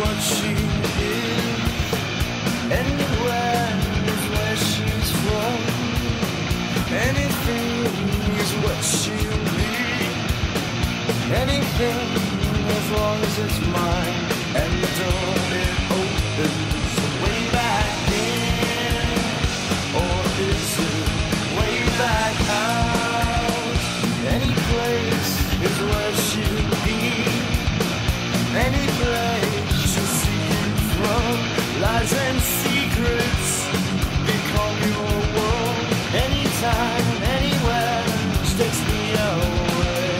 what she is. Anywhere is where she's from. Anything is what she'll be. Anything as long as it's mine. And the door it opens way back in, or is it way back out? Any place is where she'll be. Any place she'll see you from. Lies and secrets become your world. Anytime, anywhere, she takes me away.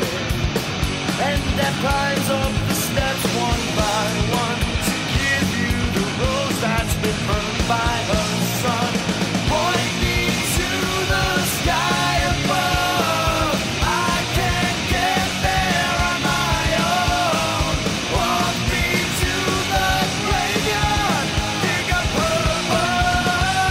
And that climbs up the steps one by one to give you the rose that's been burned by her sun. Point me to the sky above. I can't get there on my own. Walk me to the graveyard, dig up her bones.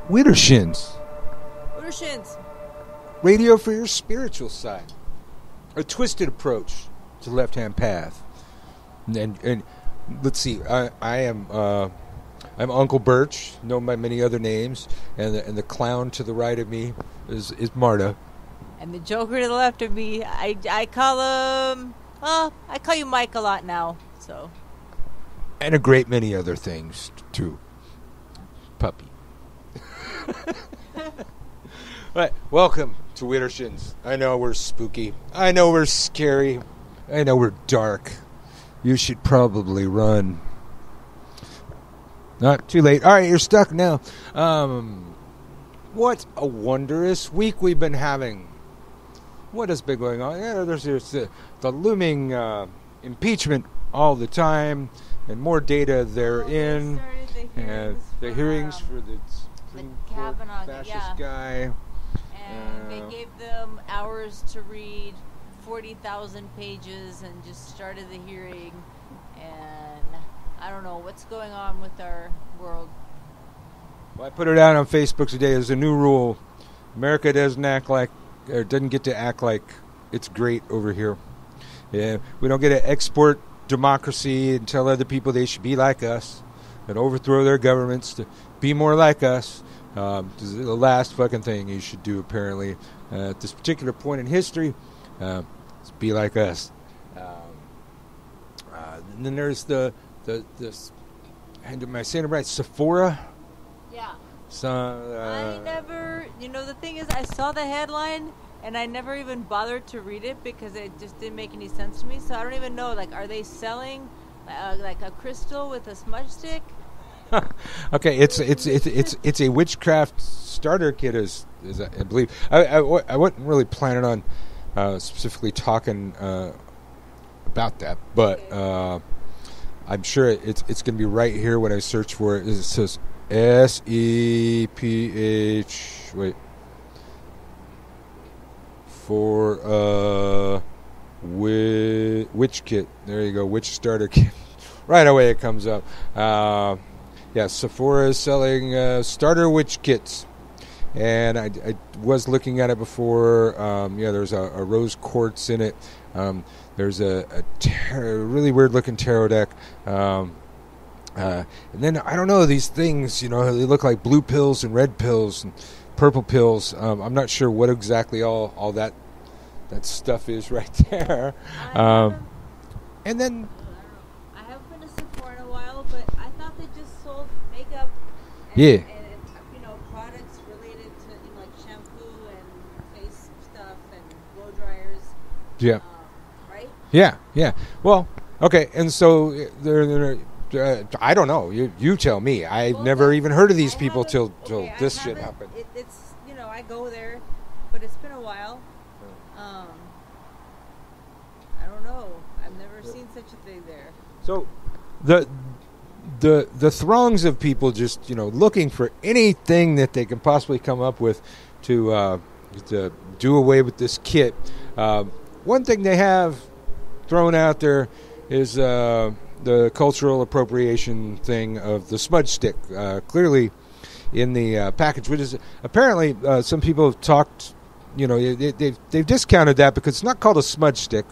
Widdershins. Widdershins. Radio for your spiritual side. A twisted approach to the left-hand path. And let's see. I'm Uncle Birch, known by many other names, and the clown to the right of me is Marta. And the Joker to the left of me, I call him. Well, I call you Mike a lot now. So. And a great many other things too. Puppy. Right, welcome to Widdershins. I know we're spooky. I know we're scary. I know we're dark. You should probably run. Not too late. All right, you're stuck now. What a wondrous week we've been having. What has been going on? Yeah, there's the looming impeachment all the time, and more data therein, and the hearings for the Kavanaugh fascist guy. And they gave them hours to read 40,000 pages and just started the hearing. And I don't know what's going on with our world. Well, I put it out on Facebook today. There's a new rule. America doesn't get to act like it's great over here. Yeah, we don't get to export democracy and tell other people they should be like us and overthrow their governments to be more like us. This is the last fucking thing you should do, apparently, at this particular point in history. Is be like us. And then there's the am I saying it right? Sephora. Yeah. So I never. The thing is, I saw the headline and I never even bothered to read it because it just didn't make any sense to me. So I don't even know. Like, are they selling like a crystal with a smudge stick? Okay, it's a witchcraft starter kit, as I believe. I wasn't really planning on specifically talking about that, but I'm sure it's going to be right here when I search for it. It says SEPH. Wait. For witch kit. There you go, witch starter kit. Right away it comes up. Yeah, Sephora is selling starter witch kits. And I was looking at it before. There's a rose quartz in it. There's a really weird-looking tarot deck. And then, I don't know, these things, they look like blue pills and red pills and purple pills. I'm not sure what exactly all that stuff is right there. And then... I haven't been to Sephora in a while, but I thought they just sold makeup and products related to like shampoo and face stuff and blow dryers. Yeah. Right? Yeah. Well, okay, and so I don't know. You tell me. I've never even heard of these people till this shit happened. It's I go there, but it's been a while. I don't know. I've never seen such a thing there. So the throngs of people just looking for anything that they can possibly come up with to do away with this kit. One thing they have thrown out there is the cultural appropriation thing of the smudge stick, clearly in the package, which is apparently some people have talked, they've discounted that because it's not called a smudge stick.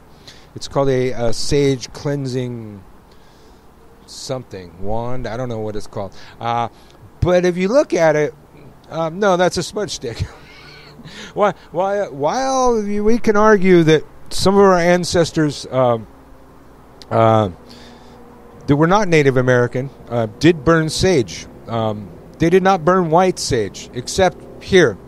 It's called a sage cleansing something wand. I don't know what it's called. But if you look at it, no, that's a smudge stick. While we can argue that some of our ancestors that were not Native American did burn sage. They did not burn white sage, except here.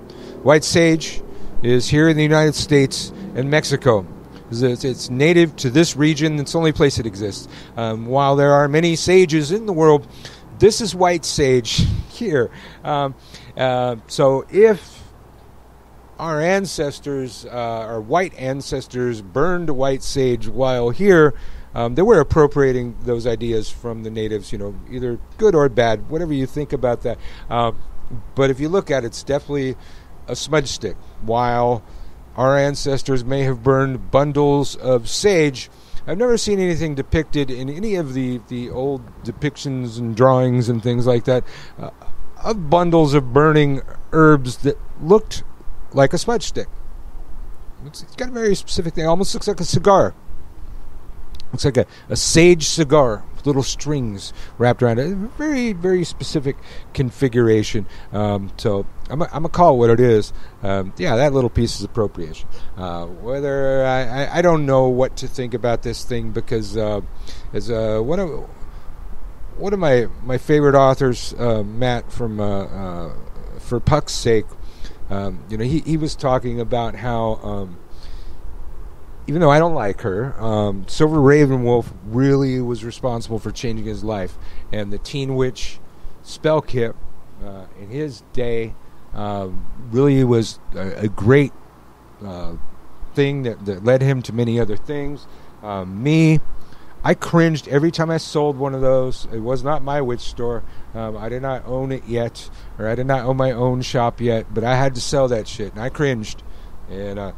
White sage is here in the United States and Mexico. It's native to this region. It's the only place it exists. While there are many sages in the world, this is white sage here. So if our ancestors, our white ancestors, burned white sage while here, they were appropriating those ideas from the natives, either good or bad, whatever you think about that. But if you look at it, it's definitely a smudge stick. While our ancestors may have burned bundles of sage, I've never seen anything depicted in any of the old depictions and drawings and things like that of bundles of burning herbs that looked like a smudge stick. It's got a very specific thing. It almost looks like a cigar. Looks like a sage cigar with little strings wrapped around it. Very, very specific configuration. So I'm going to call it what it is. That little piece is appropriation. Whether I don't know what to think about this thing, because as one of my favorite authors, Matt from For Puck's Sake, he was talking about how even though I don't like her, Silver Ravenwolf really was responsible for changing his life. And the Teen Witch spell kit in his day really was a great thing that led him to many other things. I cringed every time I sold one of those. It was not my witch store. I did not own it yet, or I did not own my own shop yet, but I had to sell that shit, and I cringed. And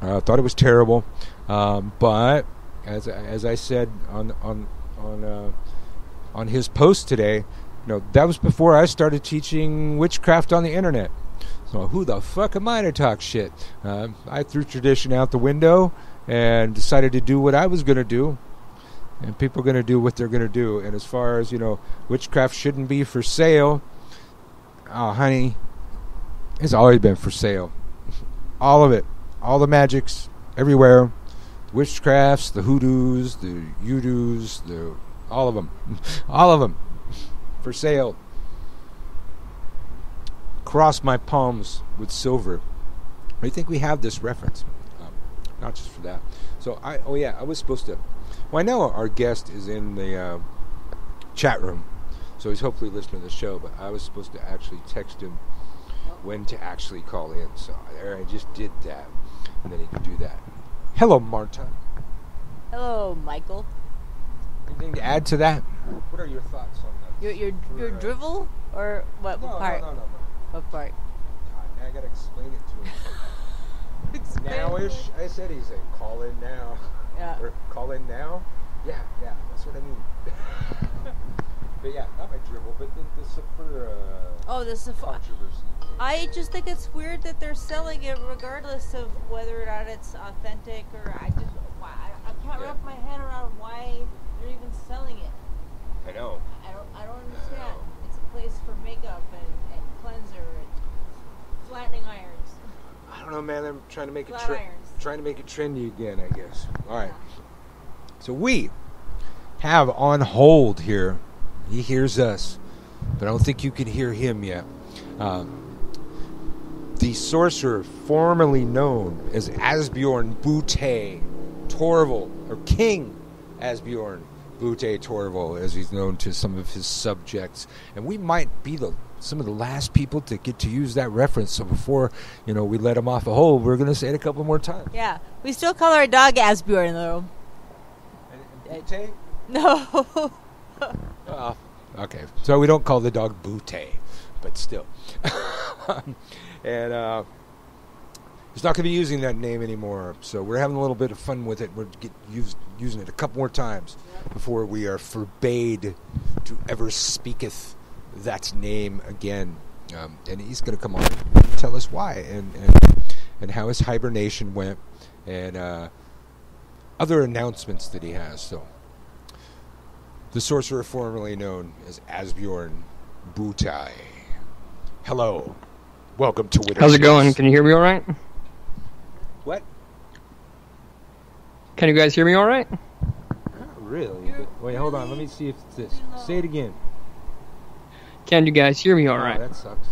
thought it was terrible, but as I said on his post today, that was before I started teaching witchcraft on the internet. So who the fuck am I to talk shit? I threw tradition out the window and decided to do what I was going to do, and people are going to do what they're going to do. And as far as witchcraft shouldn't be for sale, oh honey, it's always been for sale. All of it. All the magics, everywhere. The witchcrafts, the hoodoos, the yoodoos, all of them. All of them. For sale. Cross my palms with silver. I think we have this reference. Not just for that. So, I was supposed to... Well, I know our guest is in the chat room, so he's hopefully listening to the show, but I was supposed to actually text him when to actually call in. So I just did that. And then he can do that. Hello, Marta. Hello, Michael. Anything to add to that? What are your thoughts on that? Your drivel? Or what part? No. What part? Now I gotta explain it to him. Now-ish, I said he's like, call in now. Yeah. Or call in now? Yeah, that's what I mean. But yeah, not my dribble, but the Sephora the Sephora controversy. I just think it's weird that they're selling it regardless of whether or not it's authentic, or I can't wrap my head around why they're even selling it. I know. I don't understand. It's a place for makeup and cleanser and flattening irons. I don't know, man. I'm trying to make Flat it trendy again, I guess. All right. So we have on hold here. He hears us, but I don't think you can hear him yet. The Sorcerer, formerly known as Asbjorn Bootay Torvol, or King Asbjorn Bootay Torvol, as he's known to some of his subjects. And we might be some of the last people to get to use that reference. So before, we let him off a hold, we're going to say it a couple more times. Yeah. We still call our dog Asbjorn, though. And Bootay? No. Okay. So we don't call the dog Bootay, but still. And he's not going to be using that name anymore. So we're having a little bit of fun with it. We're using it a couple more times before we are forbade to ever speaketh that name again. And he's going to come on and tell us why and how his hibernation went and other announcements that he has. So the Sorcerer, formerly known as Asbjorn Bootay. Hello. Welcome to Witchcraft. How's it going? Can you hear me all right? What? Can you guys hear me all right? Not really. Wait, hold on. Let me see if it's this. Say it again. Can you guys hear me all right? That sucks.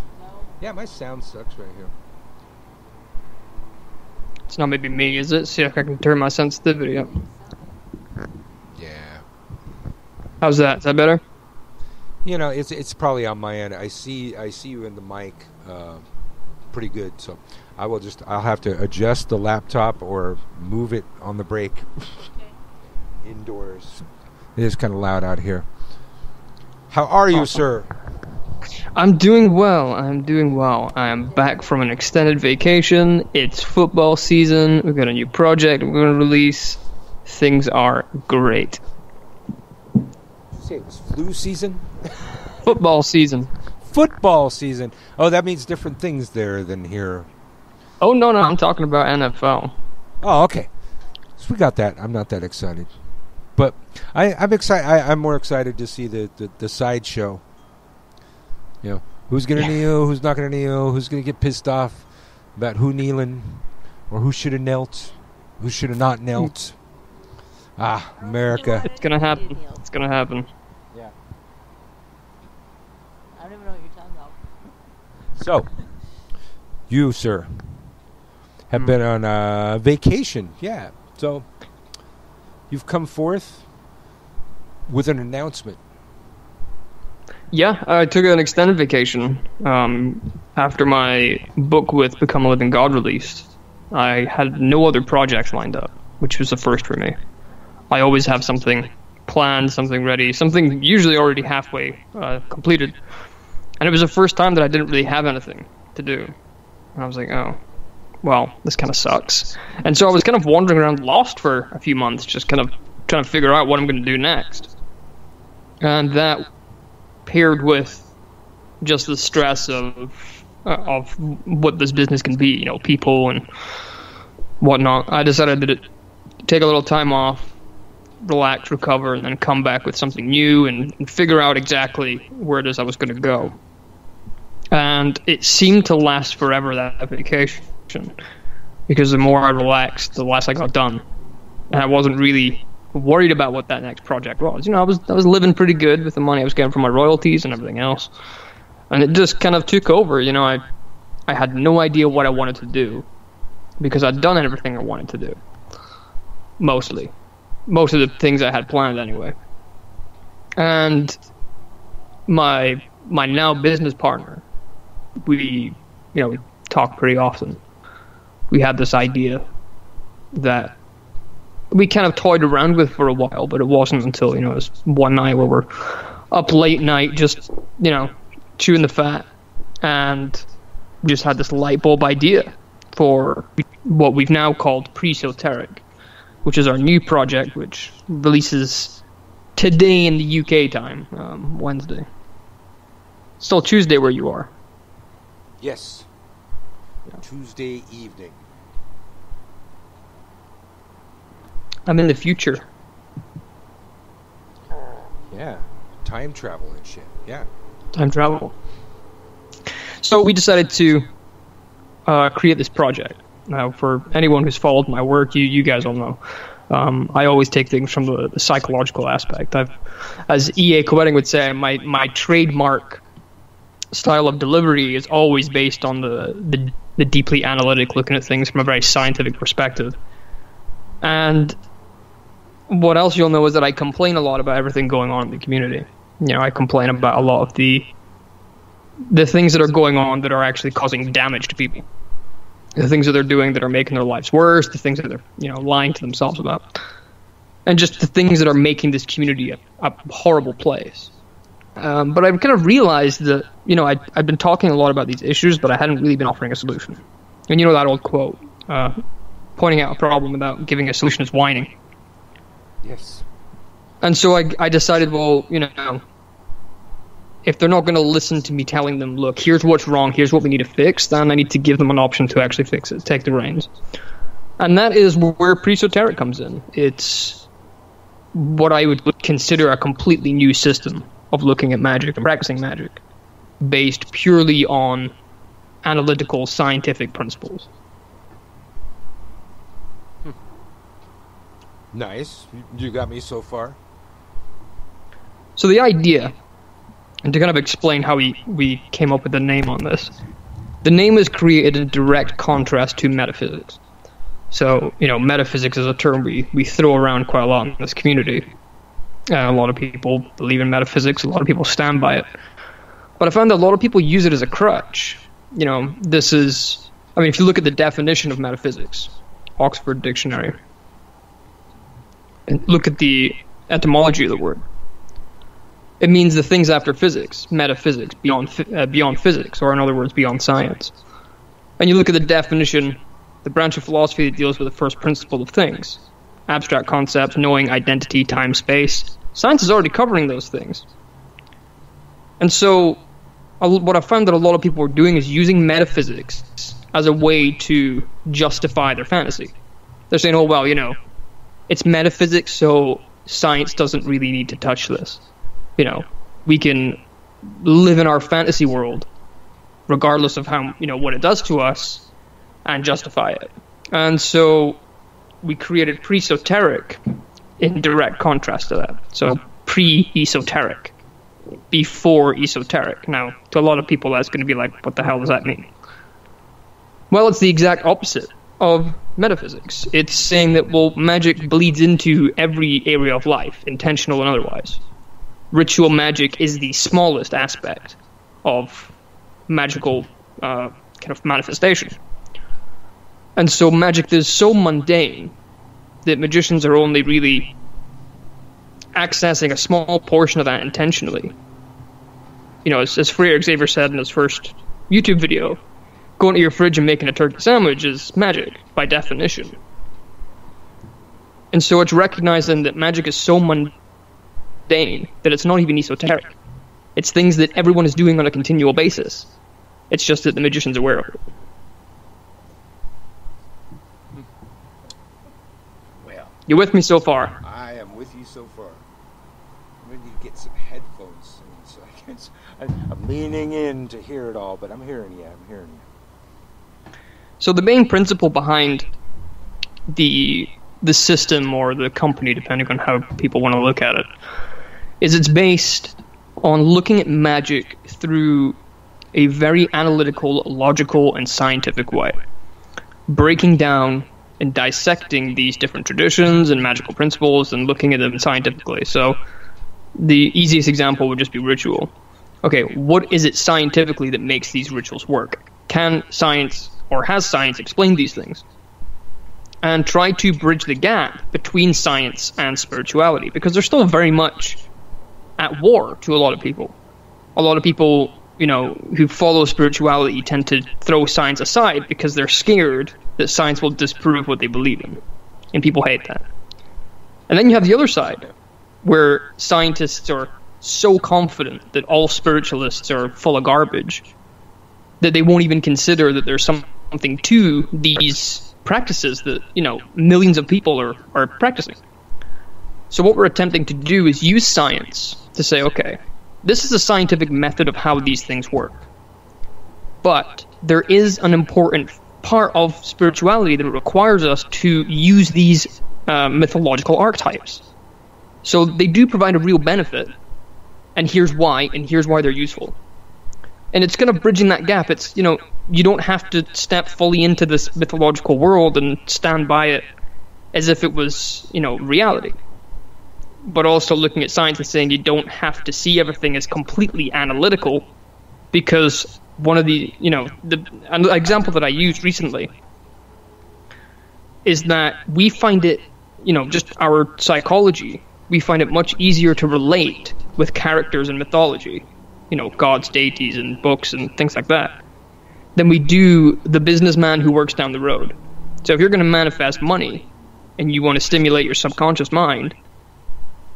Yeah, my sound sucks right here. It's not maybe me, is it? See if I can turn my sensitivity up. Yeah. How's that? Is that better? It's probably on my end. I see you in the mic pretty good, so I'll have to adjust the laptop or move it on the break. Indoors. It is kind of loud out here. How are you, sir? I'm doing well. I am back from an extended vacation. It's football season. We've got a new project we're going to release. Things are great. Did you say it was flu season? Football season. Football season. Oh, that means different things there than here. Oh, no, I'm talking about NFL. Oh, okay. So we got that. I'm not that excited. But I'm excited. I'm more excited to see the sideshow. You know, who's going to kneel, who's not going to kneel, who's going to get pissed off about who kneeling, or who should have knelt, who should have not knelt. Ah, America. It's going to happen. It's going to happen. Yeah. I don't even know what you're talking about. So, you, sir, have been on vacation. Yeah. So, you've come forth with an announcement. Yeah, I took an extended vacation after my book with Become a Living God released. I had no other projects lined up, which was a first for me. I always have something planned, something ready, something usually already halfway completed. And it was the first time that I didn't really have anything to do. And I was like, oh, well, this kind of sucks. And so I was kind of wandering around lost for a few months, just kind of trying to figure out what I'm going to do next. And that paired with just the stress of what this business can be, you know, people and whatnot, I decided to take a little time off, relax, recover, and then come back with something new and figure out exactly where it is I was going to go. And it seemed to last forever, that vacation, because the more I relaxed, the less I got done. And I wasn't really worried about what that next project was. You know, I was living pretty good with the money I was getting from my royalties and everything else. And it just kind of took over. You know, I had no idea what I wanted to do because I'd done everything I wanted to do. Mostly. Most of the things I had planned anyway. And my now business partner, we talk pretty often. We had this idea that we kind of toyed around with for a while, but it wasn't until, it was one night where we're up late night just, chewing the fat, and we just had this light bulb idea for what we've now called Pre-Soteric, which is our new project, which releases today in the UK time, Wednesday. Still Tuesday where you are. Yes. Tuesday evening. I'm in the future. Yeah. Time travel and shit. Yeah. Time travel. So we decided to create this project. Now, for anyone who's followed my work, you guys all know. I always take things from the psychological aspect. As E.A. Koetting would say, my trademark style of delivery is always based on the deeply analytic, looking at things from a very scientific perspective. And what else you'll know is that I complain a lot about everything going on in the community. I complain about a lot of the things that are going on that are actually causing damage to people. The things that they're doing that are making their lives worse, the things that they're, lying to themselves about. And just the things that are making this community a horrible place. But I've kind of realized that, I've been talking a lot about these issues, but I hadn't really been offering a solution. And you know that old quote, pointing out a problem without giving a solution is whining. Yes. And so I decided, well, if they're not going to listen to me telling them, look, here's what's wrong, here's what we need to fix, then I need to give them an option to actually fix it, take the reins. And that is where Pre-Soteric comes in. It's what I would consider a completely new system of looking at magic and practicing magic, based purely on analytical, scientific principles. Nice. You got me so far. So the idea, and to kind of explain how we came up with the name on this, the name is created in direct contrast to metaphysics. So, metaphysics is a term we throw around quite a lot in this community. A lot of people believe in metaphysics, a lot of people stand by it. But I found that a lot of people use it as a crutch. This is, if you look at the definition of metaphysics, Oxford Dictionary, and look at the etymology of the word, it means the things after physics, metaphysics, beyond physics, or in other words, beyond science. And you look at the definition, the branch of philosophy that deals with the first principle of things, abstract concepts, knowing, identity, time, space. Science is already covering those things. And so what I found that a lot of people are doing is using metaphysics as a way to justify their fantasy. They're saying, oh, well, it's metaphysics, so science doesn't really need to touch this. We can live in our fantasy world regardless of how, what it does to us, and justify it. And so we created pre-esoteric in direct contrast to that. So pre-esoteric, before esoteric. Now, to a lot of people, that's going to be like, what the hell does that mean? Well, it's the exact opposite of metaphysics. It's saying that, well, magic bleeds into every area of life, intentional and otherwise. Ritual magic is the smallest aspect of magical kind of manifestation. And so magic is so mundane that magicians are only really accessing a small portion of that intentionally. As Freer Xavier said in his first YouTube video, going to your fridge and making a turkey sandwich is magic, by definition. And so it's recognizing that magic is so mundane that it's not even esoteric. It's things that everyone is doing on a continual basis. It's just that the magician's aware of it. Well, you with me so far? I am with you so far. I'm going to get some headphones so I'm leaning in to hear it all, but I'm hearing you. So the main principle behind the system or the company, depending on how people want to look at it, is it's based on looking at magic through a very analytical, logical, and scientific way. Breaking down and dissecting these different traditions and magical principles and looking at them scientifically. So the easiest example would just be ritual. Okay, what is it scientifically that makes these rituals work? Can science, or has science, explained these things? And try to bridge the gap between science and spirituality, because they're still very much at war to a lot of people. A lot of people, who follow spirituality tend to throw science aside because they're scared that science will disprove what they believe in. And people hate that. And then you have the other side, where scientists are so confident that all spiritualists are full of garbage that they won't even consider that there's something to these practices that, millions of people are practicing. So what we're attempting to do is use science to say, okay, this is a scientific method of how these things work. But there is an important part of spirituality that requires us to use these mythological archetypes. So they do provide a real benefit, and here's why they're useful. And it's kind of bridging that gap. It's, you don't have to step fully into this mythological world and stand by it as if it was, reality. But also looking at science and saying you don't have to see everything as completely analytical, because one of the an example that I used recently is that we find it, just our psychology, we find it much easier to relate with characters in mythology, gods, deities, and books and things like that, than we do the businessman who works down the road. So if you're going to manifest money and you want to stimulate your subconscious mind,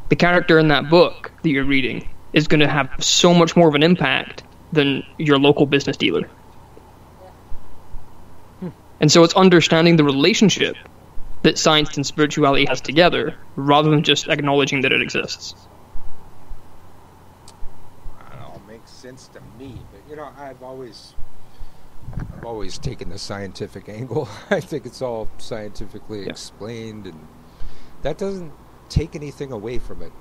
the character in that book that you're reading is going to have so much more of an impact than your local business dealer. And so it's understanding the relationship that science and spirituality has together, rather than just acknowledging that it exists. That all makes sense to me, but I've always taken the scientific angle. I think it's all scientifically explained, and that doesn't take anything away from it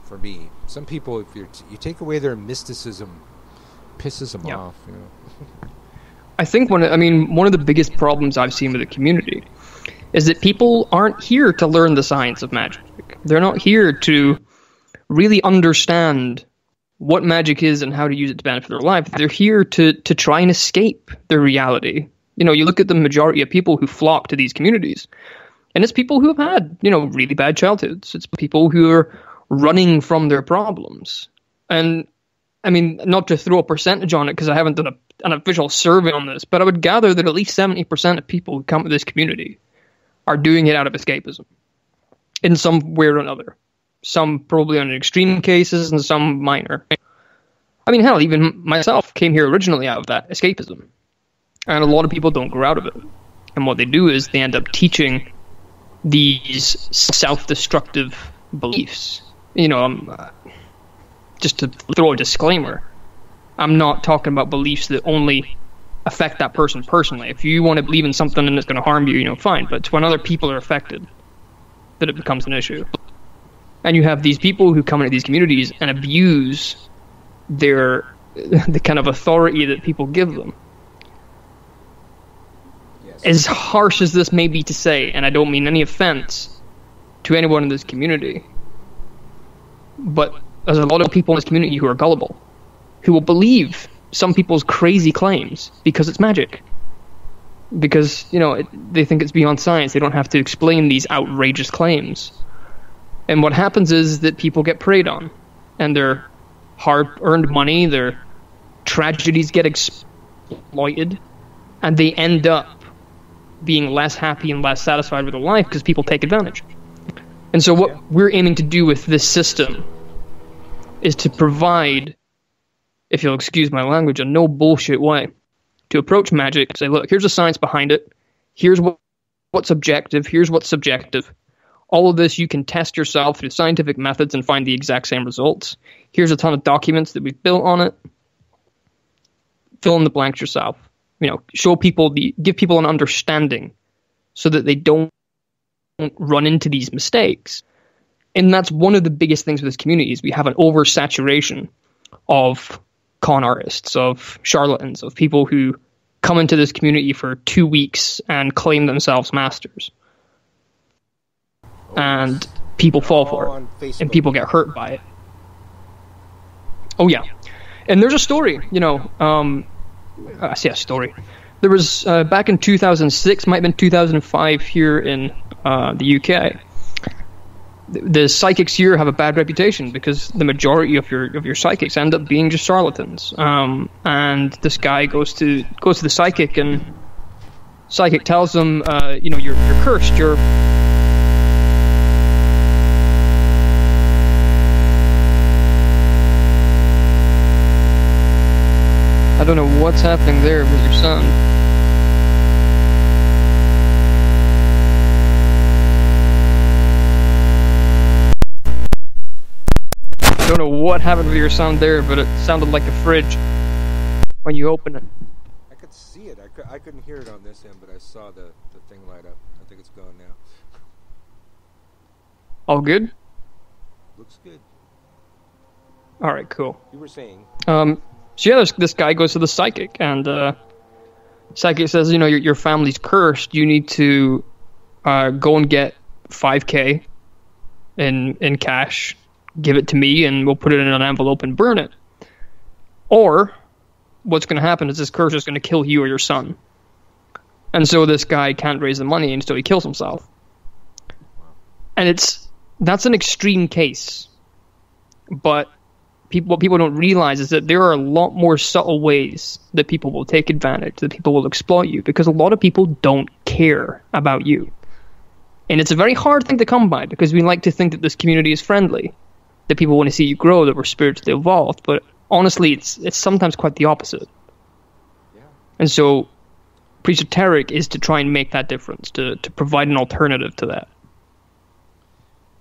for me. Some people, if you take away their mysticism, pisses them off. I think one of the biggest problems I've seen with the community is that people aren't here to learn the science of magic. They're not here to really understand what magic is and how to use it to benefit their life. They're here to try and escape their reality. You look at the majority of people who flock to these communities, and it's people who have had, really bad childhoods. It's people who are running from their problems. And, not to throw a percentage on it, because I haven't done an official survey on this, but I would gather that at least 70% of people who come to this community are doing it out of escapism in some way or another. Some probably on extreme cases and some minor. I mean, hell, even myself came here originally out of that escapism. And a lot of people don't grow out of it. And what they do is they end up teaching these self-destructive beliefs. You know, just to throw a disclaimer, I'm not talking about beliefs that only affect that person personally. If you want to believe in something and it's going to harm you, you know, fine. But it's when other people are affected that it becomes an issue. And you have these people who come into these communities and abuse the kind of authority that people give them. Yes. As harsh as this may be to say, and I don't mean any offense to anyone in this community, but there's a lot of people in this community who are gullible, who will believe some people's crazy claims because it's magic. Because, you know, they think it's beyond science. They don't have to explain these outrageous claims. And what happens is that people get preyed on, and their hard-earned money, their tragedies get exploited, and they end up being less happy and less satisfied with their life because people take advantage. And so what we're aiming to do with this system is to provide, if you'll excuse my language, a no-bullshit way to approach magic, say, look, here's the science behind it, here's what's objective, here's what's subjective. All of this you can test yourself through scientific methods and find the exact same results. Here's a ton of documents that we've built on it. Fill in the blanks yourself. You know, give people an understanding so that they don't run into these mistakes. And that's one of the biggest things with this community is we have an oversaturation of con artists, of charlatans, of people who come into this community for 2 weeks and claim themselves masters. And people fall for it, and people get hurt by it. Oh yeah, and there's a story, you know. I say a story. There was back in 2006, might have been 2005 here in the UK. The psychics here have a bad reputation because the majority of your psychics end up being just charlatans. And this guy goes to the psychic, and psychic tells him, you know, you're cursed. I don't know what's happening there with your son. I don't know what happened with your sound there, but it sounded like a fridge when you open it. I could see it. I couldn't hear it on this end, but I saw the thing light up. I think it's gone now. All good? Looks good. All right, cool. You were saying? So yeah, this guy goes to the psychic, and psychic says, you know, your family's cursed. You need to go and get $5,000 in cash, give it to me, and we'll put it in an envelope and burn it. Or what's going to happen is this curse is going to kill you or your son. And so this guy can't raise the money, and so he kills himself. And that's an extreme case, but what people don't realize is that there are a lot more subtle ways that people will take advantage, that people will exploit you, because a lot of people don't care about you. And it's a very hard thing to come by, because we like to think that this community is friendly, that people want to see you grow, that we're spiritually evolved, but honestly, it's sometimes quite the opposite. Yeah. And so, Presoteric is to try and make that difference, to provide an alternative to that.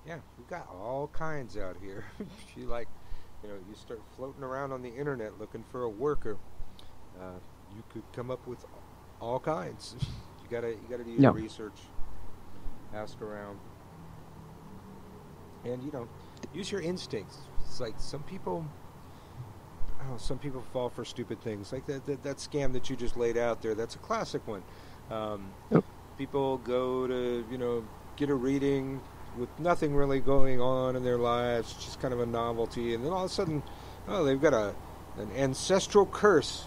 Yeah, we've got all kinds out here. You start floating around on the internet looking for a worker, you could come up with all kinds. you gotta do your research, ask around, and use your instincts. It's like some people fall for stupid things, like that scam that you just laid out there. That's a classic one. People go to get a reading with nothing really going on in their lives, just kind of a novelty, and then all of a sudden, they've got an ancestral curse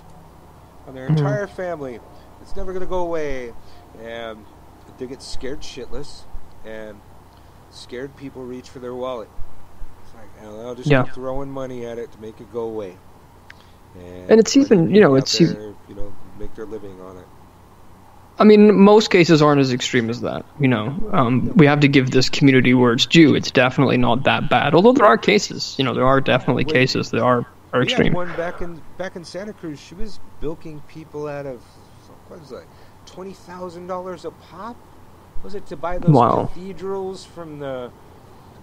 on their entire family. It's never going to go away, and they get scared shitless, and scared people reach for their wallet. It's like, they'll just keep throwing money at it to make it go away. And it's even, make their living on it. I mean, most cases aren't as extreme as that, We have to give this community where it's due. It's definitely not that bad. Although there are cases, there are definitely cases that are are We extreme. had one back in Santa Cruz. She was bilking people out of what was it, $20,000 a pop? Was it to buy those Wow. cathedrals from the?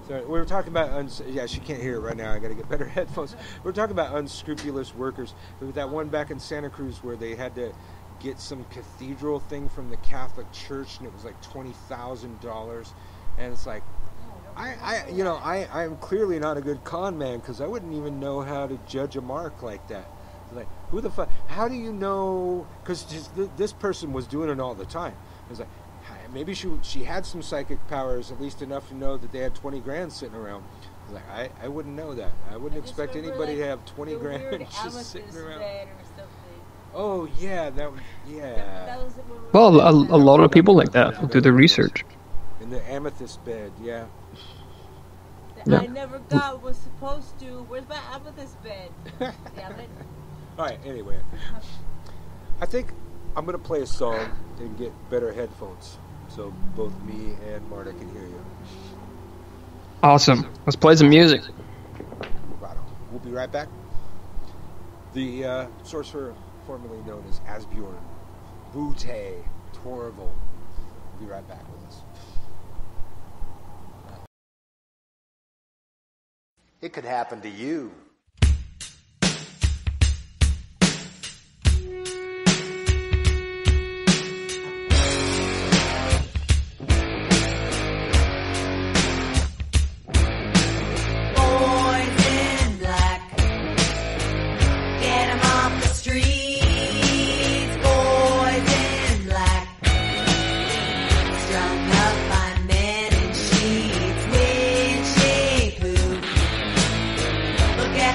Sorry, we were talking about. Yeah, she can't hear it right now. I got to get better headphones. We were talking about unscrupulous workers. There was that one back in Santa Cruz where they had to get some cathedral thing from the Catholic Church, and it was like $20,000, and it's like. I am clearly not a good con man because I wouldn't even know how to judge a mark like that. Like, who the fuck? How do you know? Because this person was doing it all the time. It's like, maybe she had some psychic powers, at least enough to know that they had 20 grand sitting around. Like, I wouldn't know that. I wouldn't expect anybody to have 20 grand just sitting around. Bed or something. Oh yeah, that was Well, a lot of people like that who do the research. in the amethyst bed. Yeah. Yeah. I never got what was supposed to. Where's my amethyst bed? Damn it. All right. Anyway, I think I'm gonna play a song and get better headphones so both me and Marta can hear you. Awesome. Let's play some music. Right on. We'll be right back. The sorcerer, formerly known as Asbjorn Bootay Torvol, will be right back with us. It could happen to you. Boys in black, get 'em off the streets. Boys in black, strung up by men in sheets with shape. Look at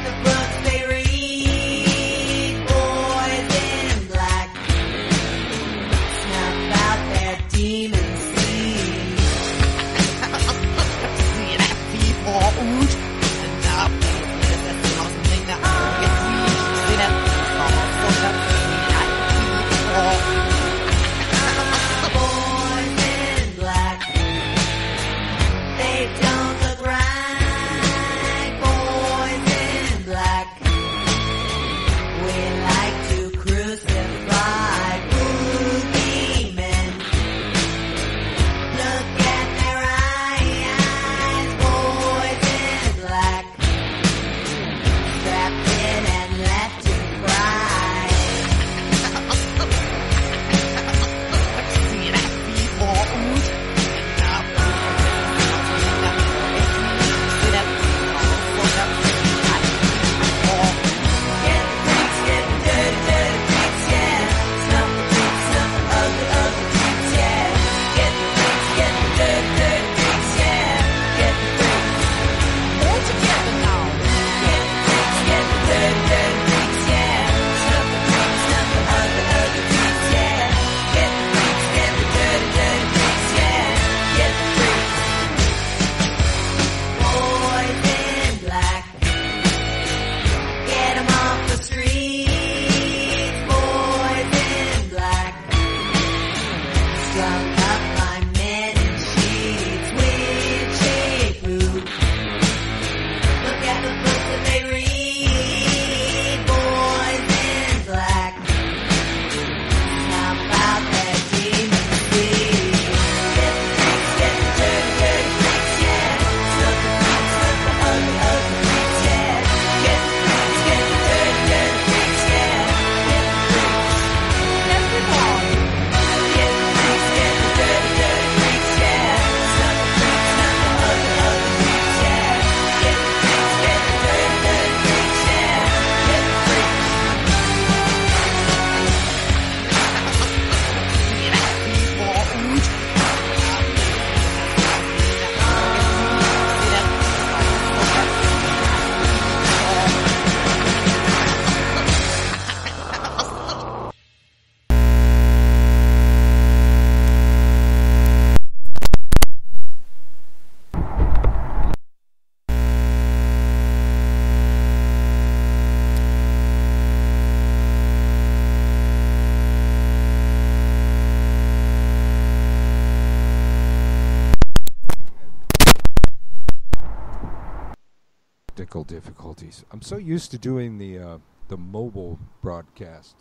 technical difficulties. I'm so used to doing the mobile broadcast.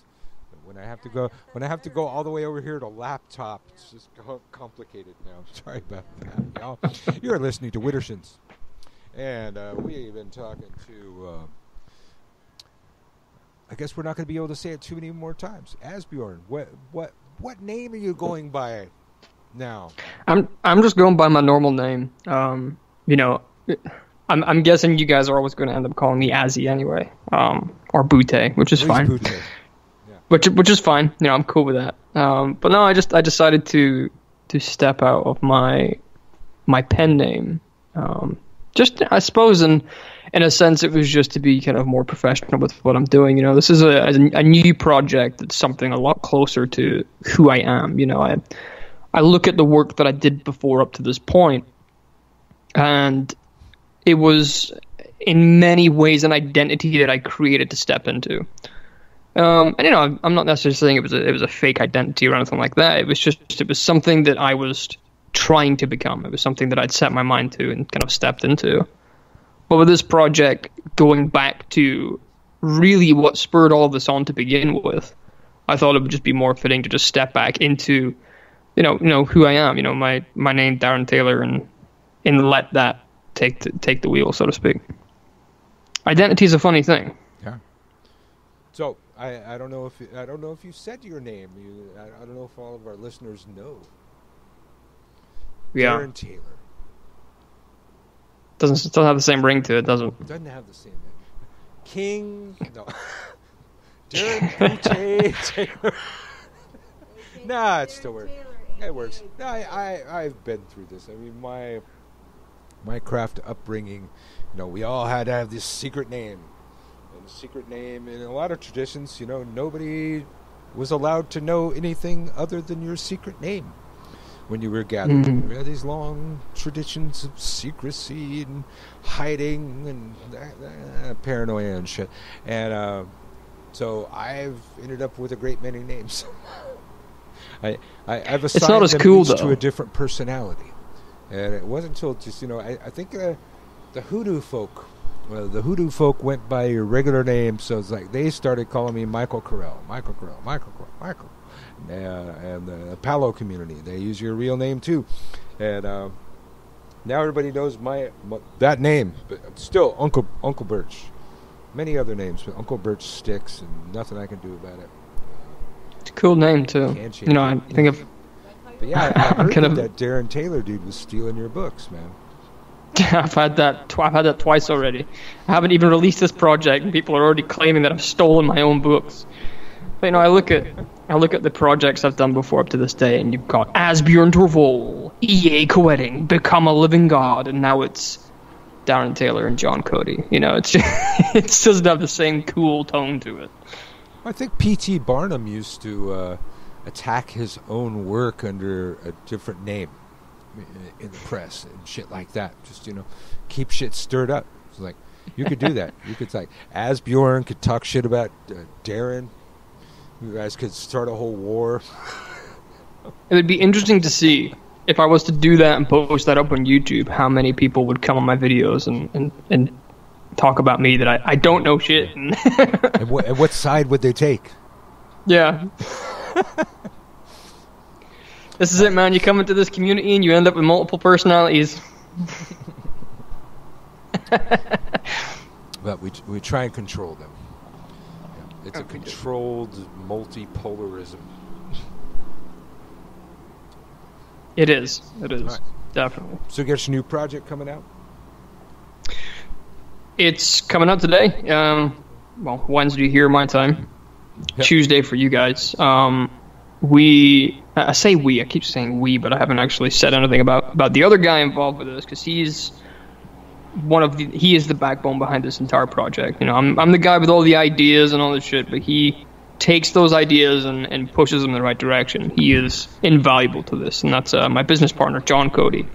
When I have to go all the way over here to laptop, it's just complicated now. Sorry about that, y'all. You're listening to Wittershins, and we've been talking to. I guess we're not going to be able to say it too many more times. Asbjorn, what name are you going by now? I'm just going by my normal name. I'm guessing you guys are always going to end up calling me Azzy anyway, or Bootay, which is fine. Bootay. Which is fine. I'm cool with that. But no, I decided to step out of my pen name. Just I suppose in a sense it was just to be kind of more professional with what I'm doing. This is a new project. It's something a lot closer to who I am. I look at the work that I did before up to this point, and it was in many ways an identity that I created to step into. And I'm not necessarily saying it was a fake identity or anything like that. It was something that I was trying to become. It was something that I'd set my mind to and kind of stepped into. But with this project, going back to really what spurred all of this on to begin with, I thought it would just be more fitting to just step back into, who I am. My name, Darren Taylor, and let that take the wheel, so to speak. Identity is a funny thing. Yeah. So I don't know if you said your name. I don't know if all of our listeners know. Yeah. Darren Taylor. Doesn't still have the same ring to it, does it? It doesn't have the same name. King. No. Darren Bootay Taylor. Nah, it still works. It works. No, I've been through this. I mean, my craft upbringing, we all had to have this secret name. And the secret name in a lot of traditions, nobody was allowed to know anything other than your secret name when you were gathered. Mm-hmm. We had these long traditions of secrecy and hiding and paranoia and shit. And so I've ended up with a great many names. I've assigned it's not as them cool, each though. to a different personality. And it wasn't until just, I think the hoodoo folk, the hoodoo folk went by your regular name, so it's like they started calling me Michael Carell. And the Palo community, they use your real name too. And now everybody knows that name, but still Uncle Birch. Many other names, but Uncle Birch sticks, and nothing I can do about it. It's a cool name too. I think of. But yeah, I heard that Darren Taylor dude was stealing your books, man. I've had that twice already. I haven't even released this project, and people are already claiming that I've stolen my own books. But I look at the projects I've done before up to this day, and you've got Asbjorn Torvol, EA Co-editing, Become a Living God, and now it's Darren Taylor and John Cody. It's just, it doesn't have the same cool tone to it. I think P.T. Barnum used to attack his own work under a different name in the press and shit like that. Just, keep shit stirred up. It's like, you could do that. You could, Asbjorn could talk shit about Darren. You guys could start a whole war. It would be interesting to see, if I was to do that and post that up on YouTube, how many people would come on my videos and talk about me that I don't know shit. And what side would they take? Yeah. This is it, man. You come into this community and you end up with multiple personalities. But we try and control them. Yeah. It's a controlled multipolarism. It is. Right. Definitely. So you got your new project coming out? It's coming out today. Wednesday here, my time. Yep. Tuesday for you guys. I say we. I keep saying we, but I haven't actually said anything about the other guy involved with this, because he is the backbone behind this entire project. I'm the guy with all the ideas and all this shit, but he takes those ideas and pushes them in the right direction. He is invaluable to this, and that's my business partner, John Cody,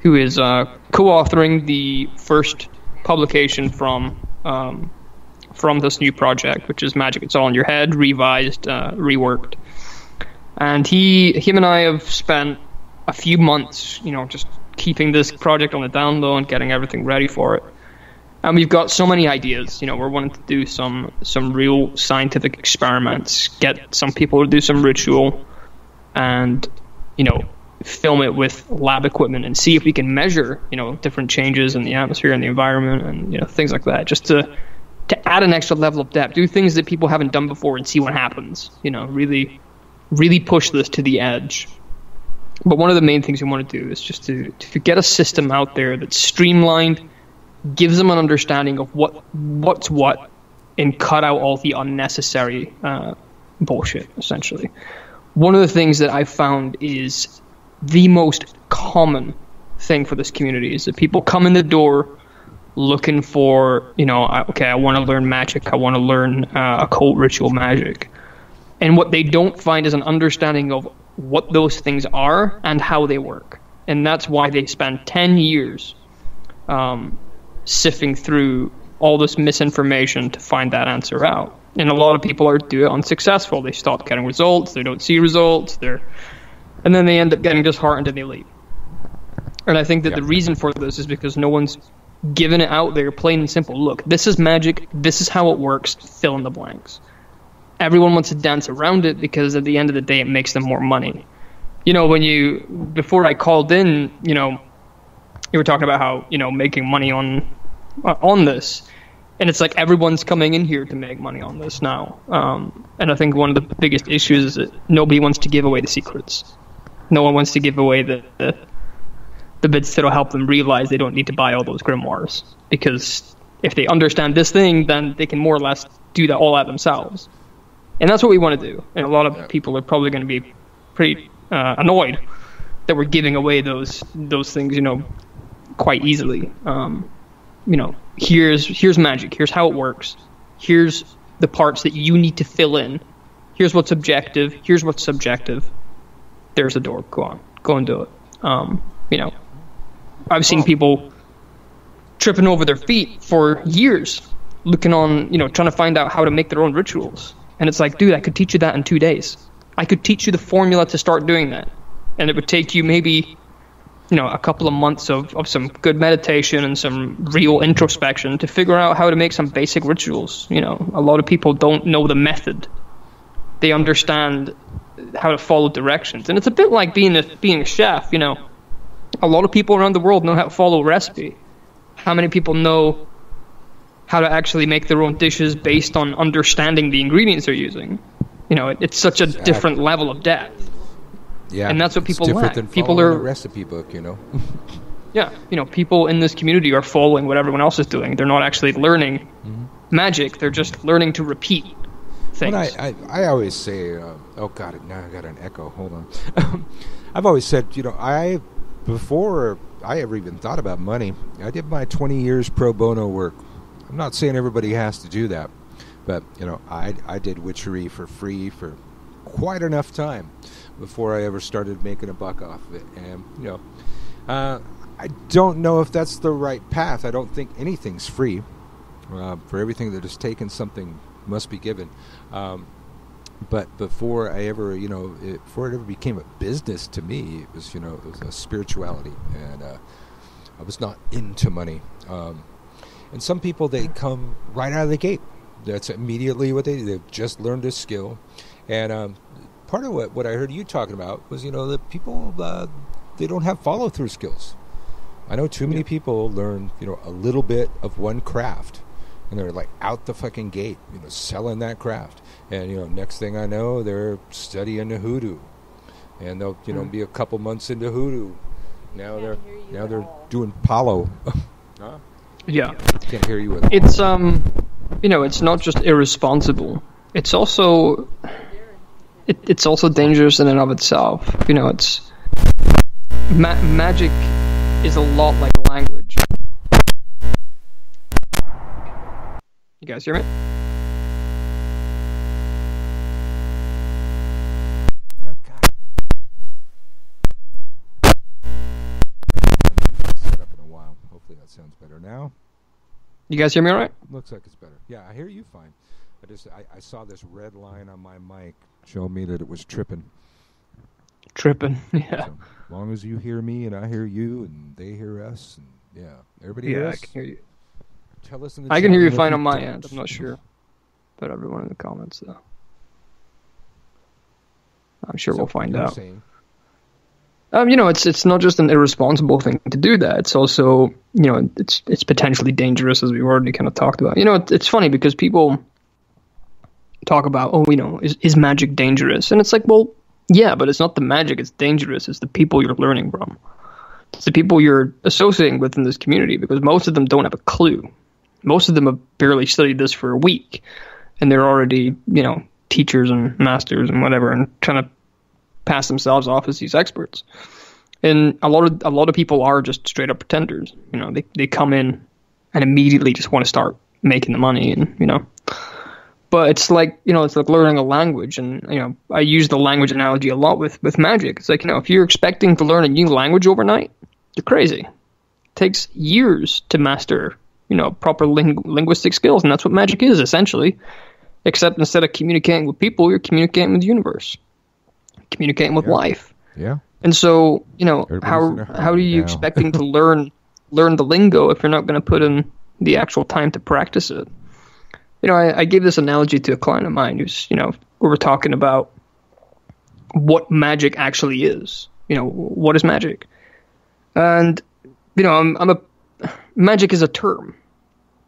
who is co-authoring the first publication from this new project, which is Magic It's All in Your Head, revised, reworked. And him and I have spent a few months, just keeping this project on the down low and getting everything ready for it. And we've got so many ideas. We're wanting to do some real scientific experiments, get some people to do some ritual, and film it with lab equipment and see if we can measure different changes in the atmosphere and the environment and things like that, just to add an extra level of depth, do things that people haven't done before and see what happens. Really push this to the edge. But one of the main things we want to do is just to get a system out there that's streamlined, gives them an understanding of what's what, and cut out all the unnecessary bullshit, essentially. One of the things that I've found is the most common thing for this community is that people come in the door looking for, okay, I want to learn magic, I want to learn occult ritual magic. And what they don't find is an understanding of what those things are and how they work. And that's why they spend 10 years sifting through all this misinformation to find that answer out. And a lot of people do it unsuccessful. They stop getting results, they don't see results, and then they end up getting disheartened and they leave. And I think that the reason for this is because no one's given it out there plain and simple. Look, this is magic, this is how it works, fill in the blanks. Everyone wants to dance around it because at the end of the day it makes them more money. Before I called in, you were talking about how, making money on this. And it's like everyone's coming in here to make money on this now. And I think one of the biggest issues is that nobody wants to give away the secrets. No one wants to give away the bits that'll help them realize they don't need to buy all those grimoires. Because if they understand this thing, then they can more or less do that all at themselves. And that's what we want to do. And a lot of people are probably going to be pretty annoyed that we're giving away those things, quite easily. Here's magic. Here's how it works. Here's the parts that you need to fill in. Here's what's objective. Here's what's subjective. There's the door. Go and do it. I've seen people tripping over their feet for years, looking on, trying to find out how to make their own rituals. And it's like, dude, I could teach you that in 2 days. I could teach you the formula to start doing that. And it would take you maybe, a couple of months of some good meditation and some real introspection to figure out how to make some basic rituals. A lot of people don't know the method. They understand how to follow directions. And it's a bit like being a chef, A lot of people around the world know how to follow a recipe. How many people know how to actually make their own dishes based on understanding the ingredients they're using? It's such a different level of depth. Yeah, and that's what people lack. People are a recipe book, Yeah, people in this community are following what everyone else is doing. They're not actually learning magic. They're just learning to repeat things. Well, I always say, oh god, now I got an echo. Hold on. I've always said, before I ever even thought about money, I did my 20 years pro bono work. I'm not saying everybody has to do that, but I did witchery for free for quite enough time before I ever started making a buck off of it. And I don't know if that's the right path. I don't think anything's free. For everything that is taken, something must be given. But before I ever, before it ever became a business to me, it was a spirituality, and I was not into money. And some people, they come right out of the gate. That's immediately what they do. They've just learned a skill. And part of what I heard you talking about was, that people, they don't have follow-through skills. I know too many people learn, a little bit of one craft, and they're like out the fucking gate, selling that craft. And, next thing I know, they're studying the hoodoo. And they'll, be a couple months into hoodoo. Now they're doing Palo. Huh? Yeah. Can't hear you at all. It's it's not just irresponsible. It's also it's also dangerous in and of itself. It's magic is a lot like language. You guys hear me? Oh, God. Set up in a while. Hopefully that sounds better now. You guys hear me all right? Looks like it's better. Yeah, I hear you fine. I saw this red line on my mic showing me that it was tripping. Yeah. So, as long as you hear me and I hear you and they hear us, and everybody hears us. I can hear you. Tell us in the I chat can hear you room if fine on my don't. end. I'm not sure about everyone in the comments, though. I'm sure we'll find You're out. saying- It's not just an irresponsible thing to do that. It's also, it's potentially dangerous, as we've already kind of talked about. It's funny because people talk about, is magic dangerous? And it's like, well, yeah, but it's not the magic it's dangerous. It's the people you're learning from. It's the people you're associating with in this community, because most of them don't have a clue. Most of them have barely studied this for a week, and they're already, teachers and masters and whatever, and trying to pass themselves off as these experts. And a lot of people are just straight up pretenders. They come in and immediately just want to start making the money, and But it's like learning a language, and I use the language analogy a lot with magic. It's like, if you're expecting to learn a new language overnight, you're crazy. It takes years to master proper linguistic skills, and that's what magic is essentially. Except instead of communicating with people, you're communicating with the universe, communicating with life. Yeah. And so, Everybody's in a how are hurry you now. expecting to learn the lingo if you're not going to put in the actual time to practice it? I gave this analogy to a client of mine who's, we were talking about what magic actually is. What is magic? And, magic is a term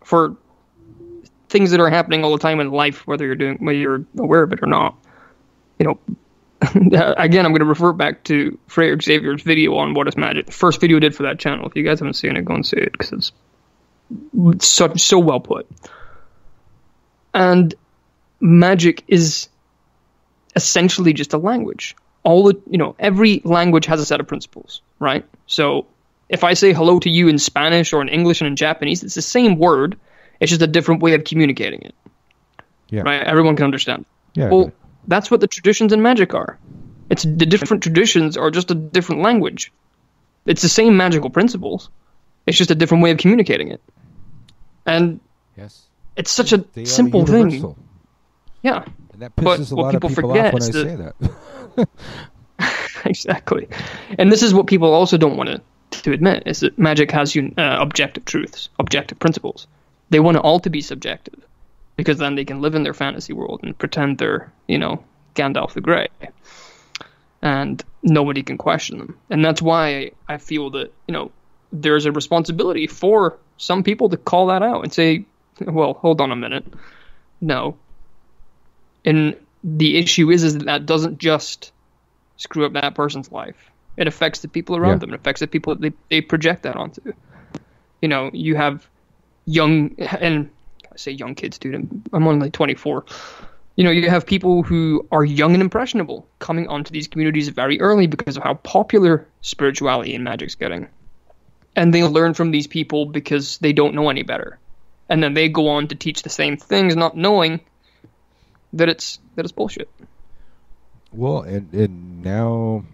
for things that are happening all the time in life, whether you're aware of it or not. Again, I'm going to refer back to Frere Xavier's video on what is magic. The first video I did for that channel. If you guys haven't seen it, go and see it, because it's so well put. And magic is essentially just a language. Every language has a set of principles, right? So if I say hello to you in Spanish or in English and in Japanese, it's the same word. It's just a different way of communicating it. Yeah. Right? Everyone can understand. Yeah. Well, that's what the traditions in magic are. It's the different traditions are just a different language. It's the same magical principles. It's just a different way of communicating it. And Yes. it's such a They are simple thing. universal. Yeah. And that But pisses a what lot of people people forget off when I is say that. Exactly. And this is what people also don't want to admit, is that magic has objective truths, objective principles. They want it all to be subjective, because then they can live in their fantasy world and pretend they're, Gandalf the Grey. And nobody can question them. And that's why I feel that, there's a responsibility for some people to call that out and say, well, hold on a minute. No. And the issue is that doesn't just screw up that person's life. It affects the people around them. It affects the people that they project that onto. You have young, and I say young kids, dude, I'm only 24. You have people who are young and impressionable coming onto these communities very early because of how popular spirituality and magic's getting. And they learn from these people because they don't know any better. And then they go on to teach the same things, not knowing that it's bullshit. Well, and now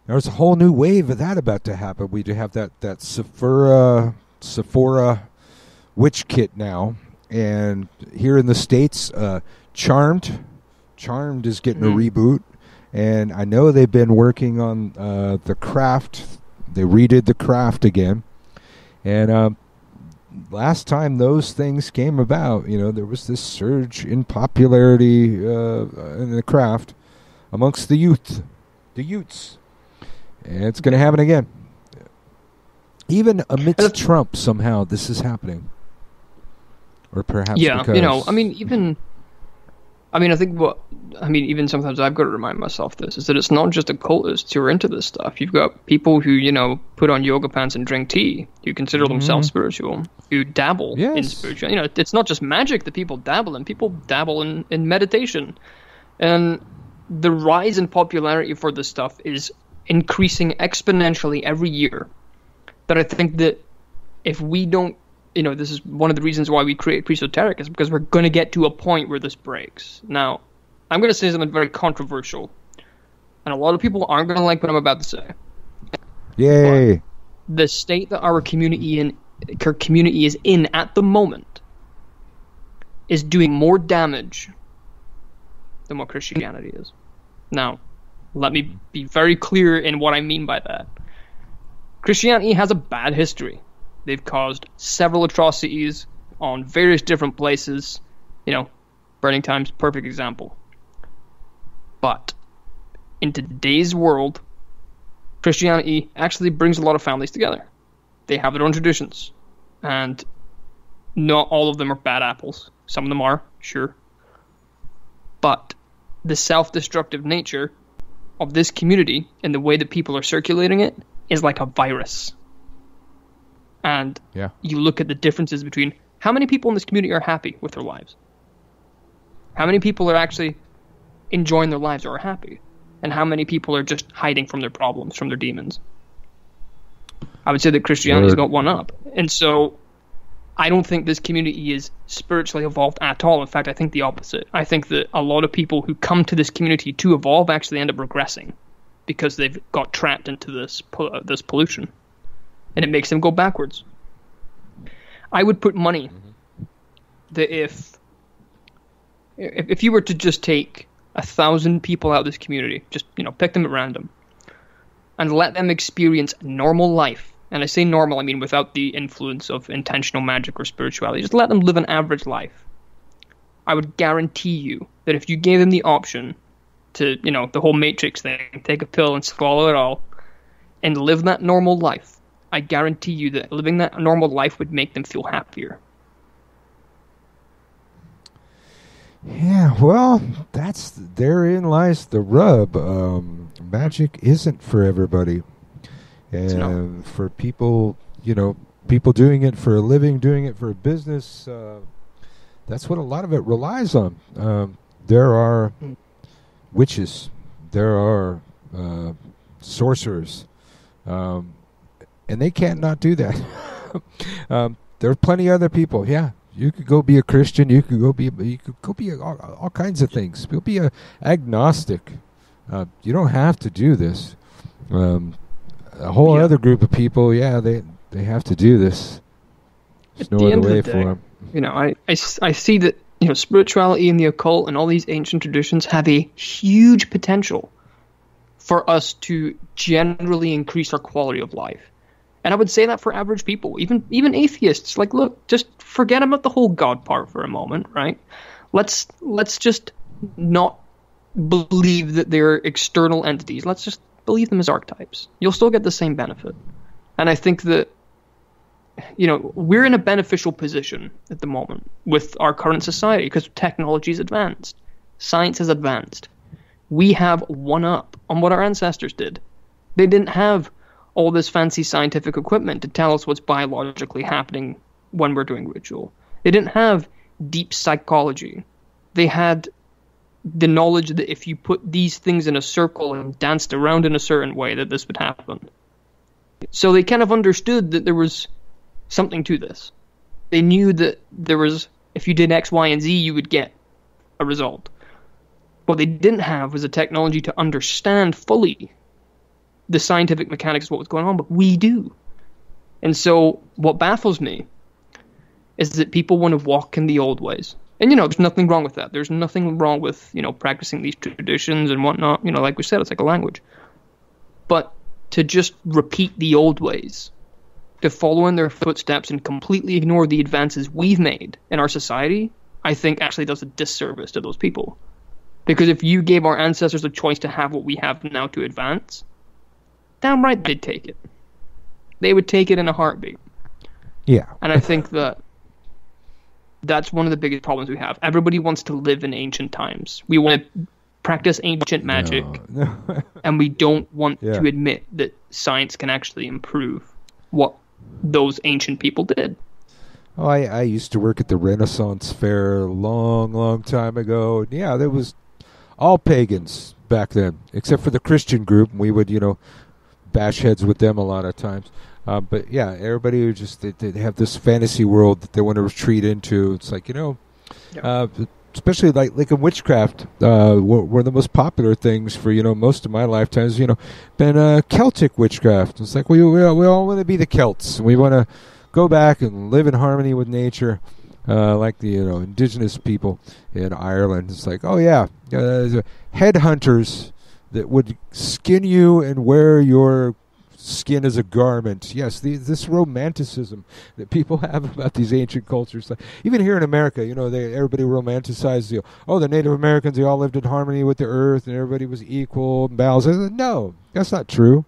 there's a whole new wave of that about to happen. We do have that Sephora witch kit now, and here in the States, Charmed is getting a reboot, and I know they've been working on the Craft. They redid the Craft again, and last time those things came about, there was this surge in popularity in the Craft amongst the youths. And it's going to happen again. Even amidst Trump, somehow this is happening. Or perhaps because... even sometimes I've got to remind myself this, is that it's not just occultists who are into this stuff. You've got people who, put on yoga pants and drink tea, who consider themselves spiritual, who dabble in spiritual. It's not just magic that people dabble in. People dabble in meditation. And the rise in popularity for this stuff is increasing exponentially every year. But I think that if we don't, this is one of the reasons why we create Presoteric, is because we're going to get to a point where this breaks. Now, I'm going to say something very controversial, and a lot of people aren't going to like what I'm about to say. Yay! But the state that our community is in at the moment is doing more damage than what Christianity is. Now, let me be very clear in what I mean by that. Christianity has a bad history. They've caused several atrocities on various different places. Burning Time's a perfect example. But in today's world, Christianity actually brings a lot of families together. They have their own traditions. And not all of them are bad apples. Some of them are, sure. But the self-destructive nature of this community and the way that people are circulating it is like a virus. And you look at the differences between how many people in this community are happy with their lives. How many people are actually enjoying their lives or are happy. And how many people are just hiding from their problems, from their demons. I would say that Christianity's got one up. And so I don't think this community is spiritually evolved at all. In fact, I think the opposite. I think that a lot of people who come to this community to evolve actually end up regressing because they've got trapped into this pollution. And it makes them go backwards. I would put money that if you were to just take 1,000 people out of this community, just pick them at random, and let them experience normal life. And I say normal, I mean without the influence of intentional magic or spirituality. Just let them live an average life. I would guarantee you that if you gave them the option to, the whole Matrix thing, take a pill and swallow it all, and live that normal life, I guarantee you that living that normal life would make them feel happier. Yeah, well, therein lies the rub. Magic isn't for everybody. And for people, people doing it for a living, doing it for a business, that's what a lot of it relies on. There are witches, there are sorcerers, and they can't not do that. There are plenty of other people. Yeah, you could go be a Christian. You could go be all kinds of things. You'll be a agnostic. You don't have to do this. A whole other group of people, they have to do this. There's no other way for them. I see that spirituality and the occult and all these ancient traditions have a huge potential for us to generally increase our quality of life. And I would say that for average people, even atheists. Like, look, just forget about the whole God part for a moment, right? Let's just not believe that they're external entities. Let's just believe them as archetypes. You'll still get the same benefit. And I think that, we're in a beneficial position at the moment with our current society because technology is advanced. Science has advanced. We have one up on what our ancestors did. They didn't have all this fancy scientific equipment to tell us what's biologically happening when we're doing ritual. They didn't have deep psychology. They had the knowledge that if you put these things in a circle and danced around in a certain way, that this would happen. So they kind of understood that there was something to this. They knew that there was, if you did X, Y, and Z, you would get a result. What they didn't have was a technology to understand fully the scientific mechanics of what was going on, but we do. And so what baffles me is that people want to walk in the old ways. And, there's nothing wrong with that. There's nothing wrong with, practicing these traditions and whatnot. Like we said, it's like a language. But to just repeat the old ways, to follow in their footsteps and completely ignore the advances we've made in our society, I think actually does a disservice to those people. Because if you gave our ancestors a choice to have what we have now to advance, damn right they'd take it. They would take it in a heartbeat. Yeah. And I think that that's one of the biggest problems we have. Everybody wants to live in ancient times. We want to practice ancient magic, and we don't want to admit that science can actually improve what those ancient people did. Oh, I used to work at the Renaissance Fair a long, long time ago. Yeah, there was all pagans back then, except for the Christian group. We would, bash heads with them a lot of times. But yeah, everybody would just they have this fantasy world that they want to retreat into. It's like especially like in witchcraft, one of the most popular things for most of my lifetime has been Celtic witchcraft. It's like we all want to be the Celts. We want to go back and live in harmony with nature, like the indigenous people in Ireland. It's like headhunters that would skin you and wear your skin as a garment. Yes, this romanticism that people have about these ancient cultures. Like, even here in America, everybody romanticizes the Native Americans, they all lived in harmony with the earth and everybody was equal and balanced. No, that's not true.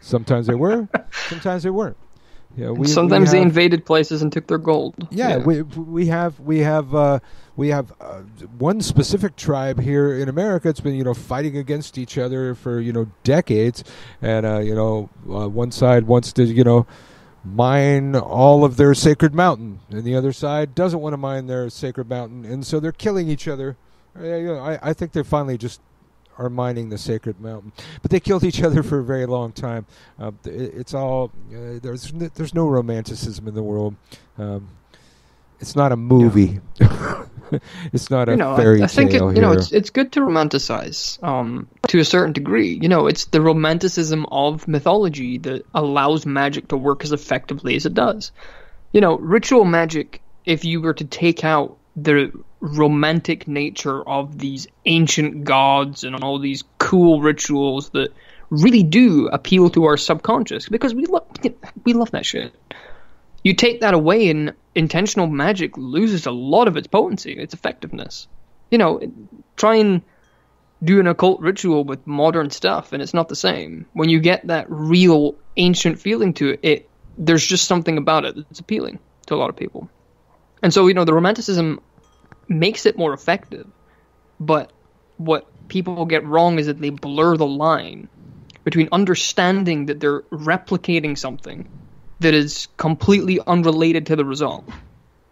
Sometimes they were, sometimes they weren't. Sometimes they invaded places and took their gold. Yeah. we have one specific tribe here in America. It's been fighting against each other for decades, and one side wants to mine all of their sacred mountain, and the other side doesn't want to mine their sacred mountain, and so they're killing each other. I think they finally just are mining the sacred mountain, but they killed each other for a very long time. It's all there's no romanticism in the world. It's not a movie. It's not a fairy tale. I think it's good to romanticize to a certain degree. It's the romanticism of mythology that allows magic to work as effectively as it does. Ritual magic, if you were to take out the romantic nature of these ancient gods and all these cool rituals that really do appeal to our subconscious, because we love that shit. You take that away and intentional magic loses a lot of its potency, its effectiveness. Try and do an occult ritual with modern stuff and it's not the same. When you get that real ancient feeling to it, there's just something about it that's appealing to a lot of people. And so, the romanticism makes it more effective. But what people get wrong is that they blur the line between understanding that they're replicating something that is completely unrelated to the result.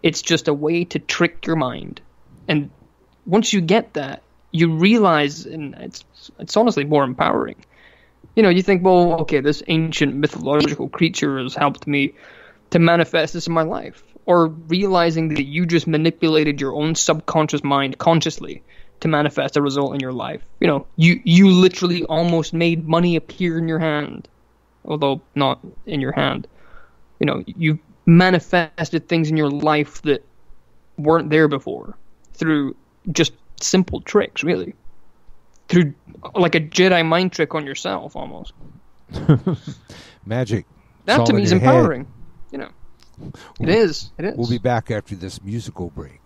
It's just a way to trick your mind. And once you get that, you realize, and it's honestly more empowering. You think, well, okay, this ancient mythological creature has helped me to manifest this in my life. Or realizing that you just manipulated your own subconscious mind consciously to manifest a result in your life. You literally almost made money appear in your hand, although not in your hand. You manifested things in your life that weren't there before through just simple tricks, really. Through like a Jedi mind trick on yourself, almost. Magic. That to me is empowering. It is. We'll be back after this musical break.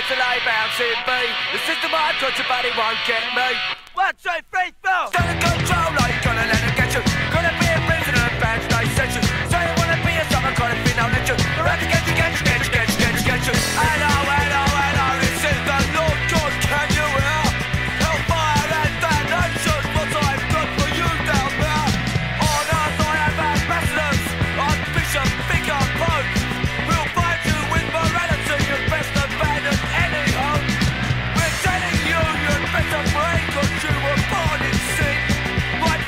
Till I bounce in me. The system I got your body won't get me. 1, 2, 3, 4. Stand control, are you gonna let it get you? Gonna be a prisoner of bad state set you. So you wanna be a summer kind of thing, I'll let you. We're out to get you. Hello, this is the Lord God, can you hear? Hellfire and damnation, what I've done for you down there. On earth I have ambassadors, Archbishop, Vicar, Pope. We'll find you with morality, you best abandon any hope. We're telling you, you'd better pray, 'cause you were born in sin. Right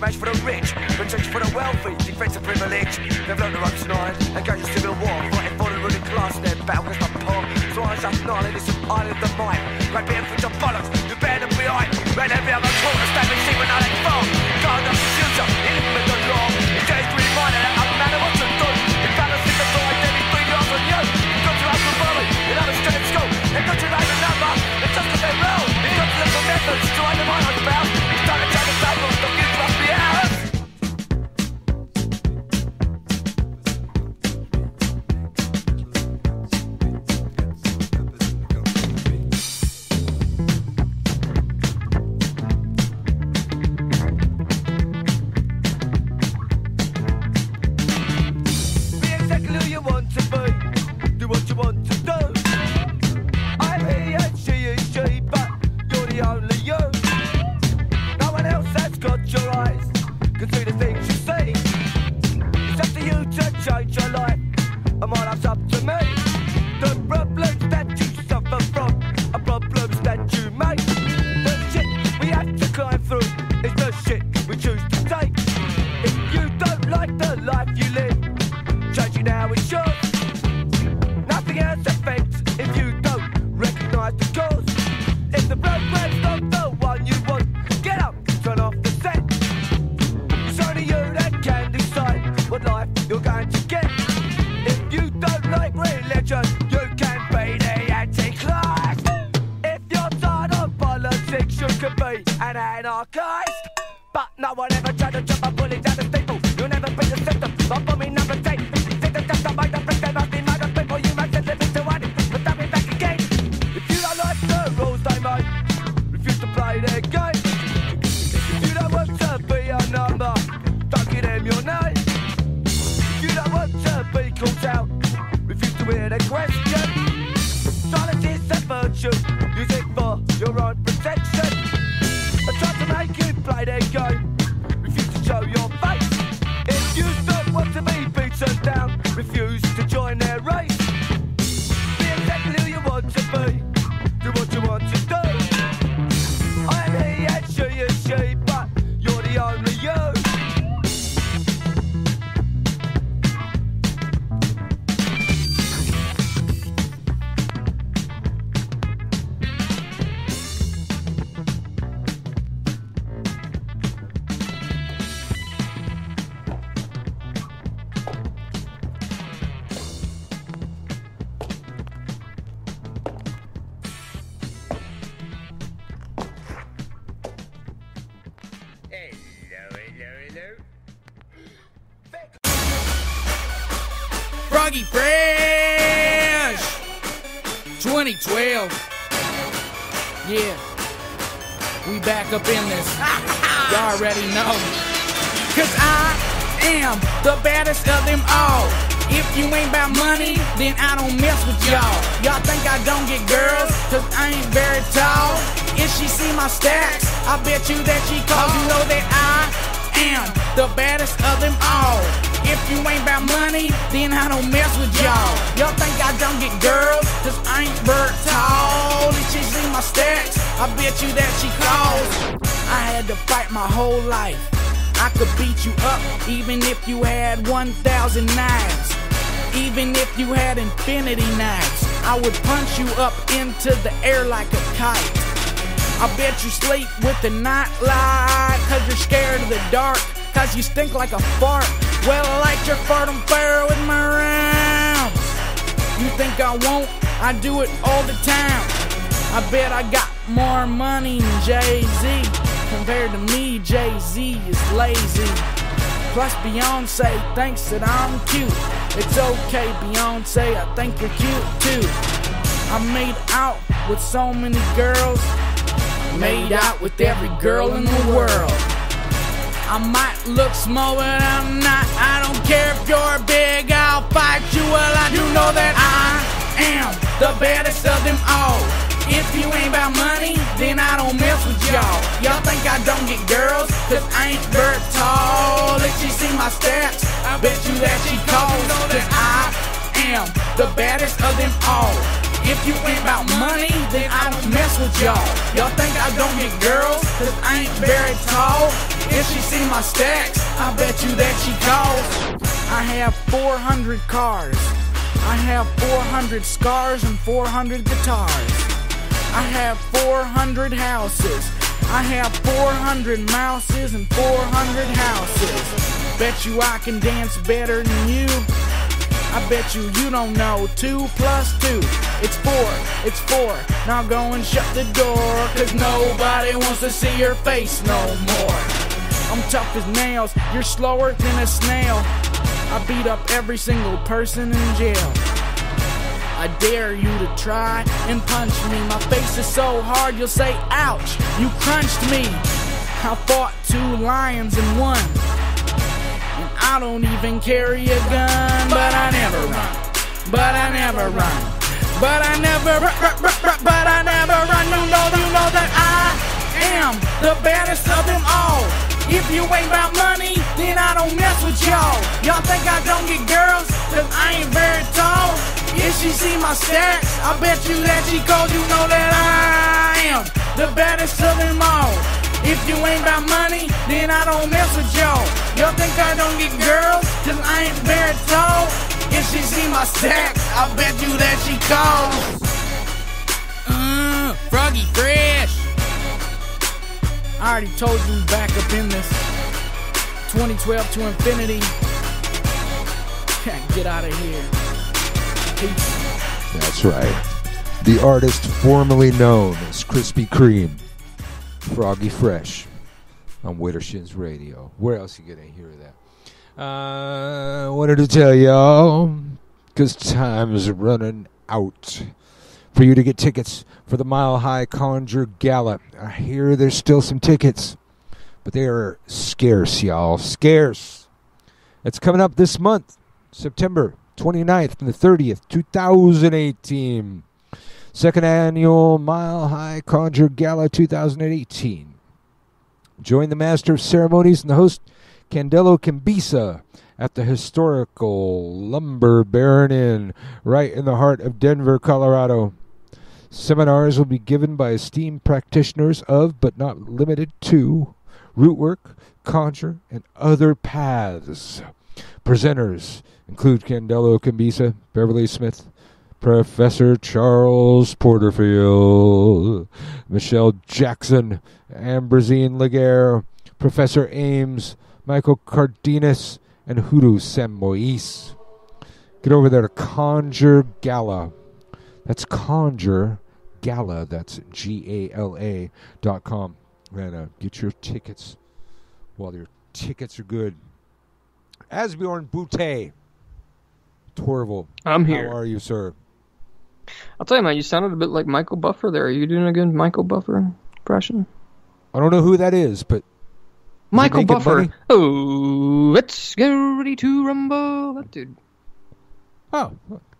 smash for the rich, protection for the wealthy, defense of privilege. They've learned their own side, engaged in civil war, fighting for the ruling class. Their battle is not poor, so I just acknowledge it's an island of mine. Great being for your bollocks, you bear them behind. Ran every other quarter, standing sheep when I let fall. God of the future, in with the law. It's days to remind that I'm a man of what to do. If balance is the door, then it's 3 years on you. You've got to have the body, you have a student school. They've got to write a number, it's just because they're real. You've got to look for methods to undermine our spell. It's time to change the cycle, the future must be ours. Be exactly who you want to be. Do what you want to do. I'm he and she is she, but you're the only you. No one else has got your eyes, can see the things you see. It's up to you to change your life, and my life's up to me. The problems that you suffer from are problems that you make. The shit we have to climb through is the shit we choose to take. If you don't like the life you live, change it now it should. Nothing else affects if you don't recognise the cause. If the program's not the one you want, get up, turn off the set. It's only you that can decide what life you're going to get. If you don't like religion, you can be the Antichrist. If you're tired of politics, you could be an anarchist. But no one ever tried to jump a bullet down the staple. You'll never be the system, but for me number 10. Just to mind the friends, they must be mad at people. You must just live into one, but they'll be back again. If you don't like the rules they make, refuse to play their game. If you don't want to be a number, don't give them your name. If you don't want to be called out, refuse to hear their question. Silence is a virtue, use it for your own protection. I try to make you play their game, refuse to show your face. If you don't want to be beaten down, refuse to join their race. Be exactly who you want to be, do what you want to do. I am he and she is she, but you're the only you. Froggy Fresh 2012. Yeah, we back up in this. Y'all already know. Cause I am the baddest of them all. If you ain't about money, then I don't mess with y'all. Y'all think I don't get girls, cause I ain't very tall. If she see my stacks, I bet you that she calls. You know that I am the baddest of them all. If you ain't about money, then I don't mess with y'all. Y'all think I don't get girls, cause I ain't very tall. If she see my stacks, I bet you that she calls. I had to fight my whole life. I could beat you up, even if you had 1,000 knives. Even if you had infinity knives, I would punch you up into the air like a kite. I bet you sleep with the night light, cause you're scared of the dark, cause you stink like a fart. Well, I like your fart on fire with my rhymes. You think I won't? I do it all the time. I bet I got more money than Jay-Z. Compared to me, Jay-Z is lazy. Plus Beyonce thinks that I'm cute. It's okay, Beyonce, I think you're cute too. I made out with so many girls. Made out with every girl in the world. I might look small, but I'm not. I don't care if you're big, I'll fight you. Well, I do know that I am the baddest of them all. If you ain't about money, then I don't mess with y'all. Y'all think I don't get girls, cause I ain't very tall. If she see my stats, I bet you that she calls. Cause I am the baddest of them all. If you ain't about money, then I don't mess with y'all. Y'all think I don't get girls, cause I ain't very tall. If she see my stacks, I bet you that she calls. I have 400 cars. I have 400 scars and 400 guitars. I have 400 houses. I have 400 mouses and 400 houses. Bet you I can dance better than you. I bet you don't know 2 plus 2. It's 4, it's 4. Now go and shut the door, cause nobody wants to see your face no more. I'm tough as nails, you're slower than a snail. I beat up every single person in jail. I dare you to try and punch me. My face is so hard you'll say, ouch, you crunched me. I fought 2 lions and 1. And I don't even carry a gun. But I never run. But I never run. But I never but I never run. You know that I am the baddest of them all. If you ain't about money, then I don't mess with y'all. Y'all think I don't get girls, cause I ain't very tall. If she see my stacks, I bet you that she calls. You know that I am the baddest of them all. If you ain't about money, then I don't mess with y'all. Y'all think I don't get girls, cause I ain't very tall. If she see my stacks, I bet you that she calls. Froggy Fresh. I already told you back up in this 2012 to infinity. Get out of here. Peace. That's right. The artist formerly known as Krispy Kreme, Froggy Fresh, on Wittershins Radio. Where else you gonna hear that? I wanted to tell y'all, because time is running out, for you to get tickets for the Mile High Conjure Gala. I hear there's still some tickets, but they are scarce, y'all. Scarce. It's coming up this month, September 29th and the 30th, 2018. Second annual Mile High Conjure Gala 2018. Join the Master of Ceremonies and the host, Candelo Kimbisa, at the historical Lumber Baron Inn, right in the heart of Denver, Colorado. Seminars will be given by esteemed practitioners of, but not limited to, rootwork, conjure, and other paths. Presenters include Candelo Kimbisa, Beverly Smith, Professor Charles Porterfield, Michelle Jackson, Ambrosine Laguerre, Professor Ames, Michael Cardenas, and Hoodoo Samois. Get over there to Conjure Gala. That's Conjure Gala. That's GALA.com. And get your tickets while your tickets are good. Asbjorn Bootay Torvol. I'm here. How are you, sir? I'll tell you, man, you sounded a bit like Michael Buffer there. Are you doing a good Michael Buffer impression? I don't know who that is, but... Michael Buffer. Oh, let's get ready to rumble. That dude. Oh,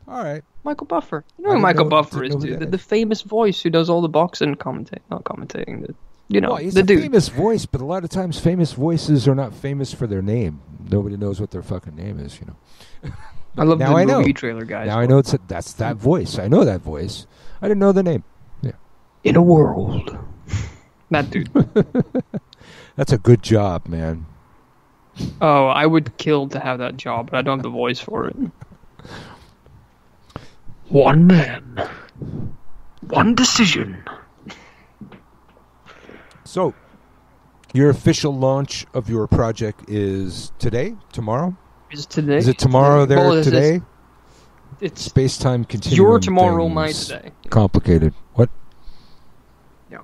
all right. Michael Buffer. You know who Michael Buffer is, dude? The famous voice who does all the boxing commentating. Not commentating. He's the a dude. famous voice, but a lot of times famous voices are not famous for their name. Nobody knows what their fucking name is, you know. I love now the movie trailer, guys. Now I know that's that voice. I know that voice. I didn't know the name. Yeah. In a world. That dude. That's a good job, man. Oh, I would kill to have that job, but I don't have the voice for it. One man. One decision. So, your official launch of your project is today? Tomorrow? Is today? Is it tomorrow there well, today? It's space-time continuum. Your tomorrow, my today. Complicated. What? Yeah.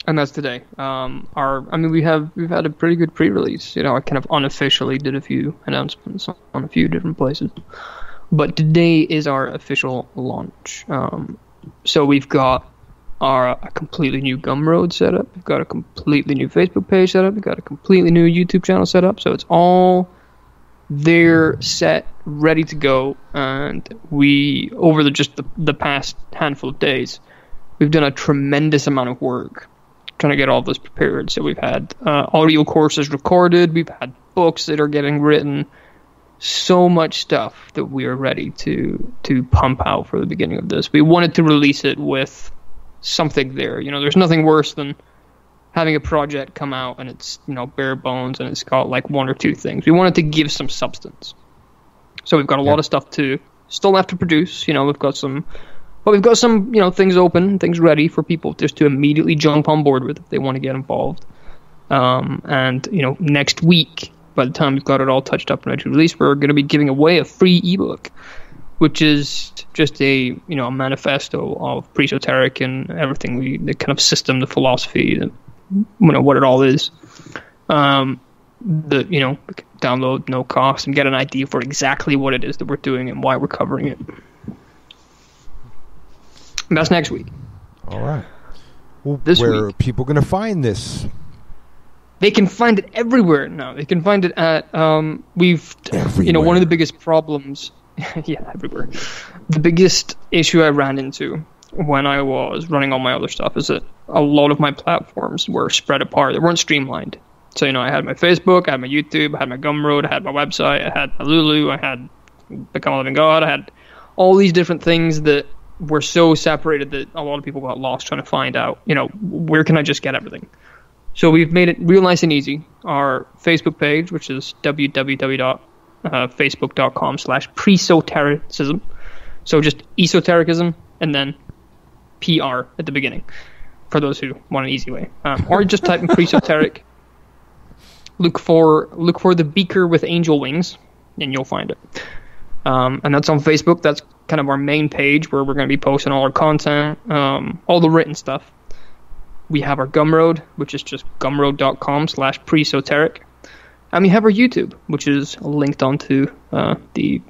And that's today. We've had a pretty good pre-release. You know, I kind of unofficially did a few announcements on a few different places. But today is our official launch. So we've got a completely new Gumroad setup. We've got a completely new Facebook page setup. We've got a completely new YouTube channel setup. So it's all there, set, ready to go. And we, over the past handful of days, we've done a tremendous amount of work trying to get all this prepared. So we've had audio courses recorded. We've had books that are getting written. so much stuff that we are ready to pump out for the beginning of this. We wanted to release it with something there. There's nothing worse than having a project come out and it's, bare bones and it's got like one or two things. We wanted to give some substance. So we've got a lot of stuff to still have to produce. We've got some things open, things ready for people just to immediately jump on board with if they want to get involved. And next week, by the time we've got it all touched up and ready to release, we're going to be giving away a free ebook, which is just a manifesto of pre-esoteric and everything, the kind of system, the philosophy, what it all is. Download, no cost, and get an idea for exactly what it is that we're doing and why we're covering it. And that's next week. All right. Well, where are people going to find this? They can find it everywhere now. They can find it at everywhere. One of the biggest problems. Yeah, everywhere. The biggest issue I ran into when I was running all my other stuff is that a lot of my platforms were spread apart. They weren't streamlined. So, I had my Facebook, I had my YouTube, I had my Gumroad, I had my website, I had my Lulu, I had Become a Living God, I had all these different things that were so separated that a lot of people got lost trying to find out, where can I just get everything? So we've made it real nice and easy. Our Facebook page, which is www.facebook.com/presotericism. So just esotericism and then PR at the beginning for those who want an easy way. Or just type in presoteric. Look for the beaker with angel wings, and you'll find it. And that's on Facebook. That's kind of our main page where we're going to be posting all our content, all the written stuff. We have our Gumroad, which is just gumroad.com/presoteric. And we have our YouTube, which is linked onto the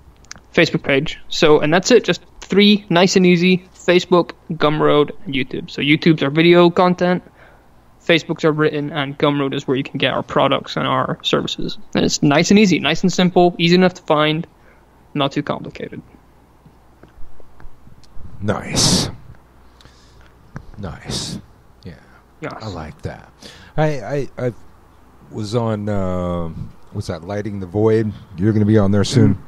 Facebook page. And that's it. Just 3 nice and easy: Facebook, Gumroad, and YouTube. So YouTube's our video content, Facebook's are written, and Gumroad is where you can get our products and our services. And it's nice and easy, nice and simple, easy enough to find, not too complicated. Nice. Yeah. Yes. I like that. I was on, what's that, Lighting the Void? You're going to be on there soon.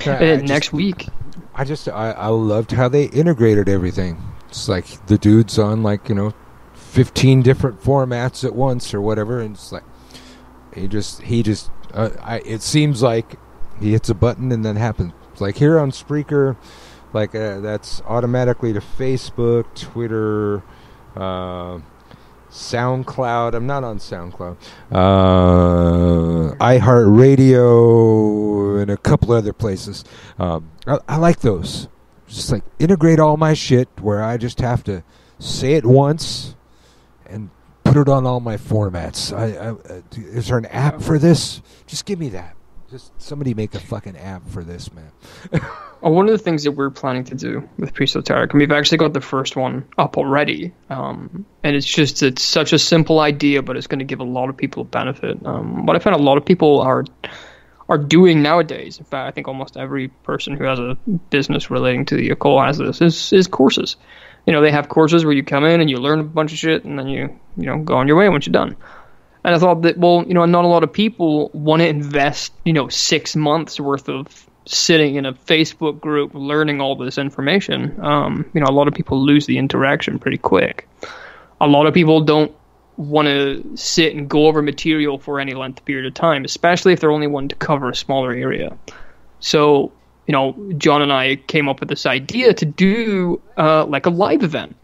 Next week. I loved how they integrated everything. It's like the dude's on 15 different formats at once or whatever, and it's like it seems like he hits a button and then happens. Like here on Spreaker, that's automatically to Facebook, Twitter, SoundCloud. I'm not on SoundCloud. iHeartRadio and a couple other places. I like those. Just integrate all my shit where I just have to say it once and put it on all my formats. Is there an app for this? Just give me that. Just somebody make a fucking app for this, man. One of the things that we're planning to do with Presoteric, and we've actually got the first one up already, and it's such a simple idea, but it's going to give a lot of people a benefit. What I find a lot of people are doing nowadays, in fact, I think almost every person who has a business relating to the occult has this, is courses. They have courses where you come in and you learn a bunch of shit, and then you go on your way once you're done. And I thought that, not a lot of people want to invest, 6 months worth of sitting in a Facebook group learning all this information. A lot of people lose the interaction pretty quick. A lot of people don't want to sit and go over material for any length of period of time, especially if they're only wanting to cover a smaller area. So, John and I came up with this idea to do a live event.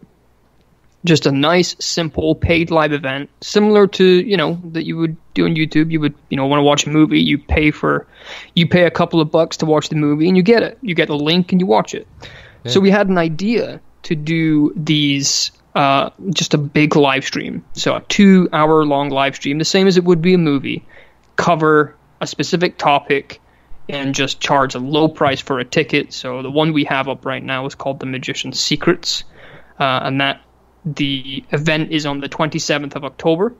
Just a nice, simple, paid live event, similar to, that you would do on YouTube. You would, want to watch a movie, you pay a couple of bucks to watch the movie, and you get it. You get the link and you watch it. Yeah. So we had an idea to do these, just a big live stream. So a 2-hour-long live stream, the same as it would be a movie, cover a specific topic, and just charge a low price for a ticket. So the one we have up right now is called The Magician's Secrets, and the event is on the 27th of October.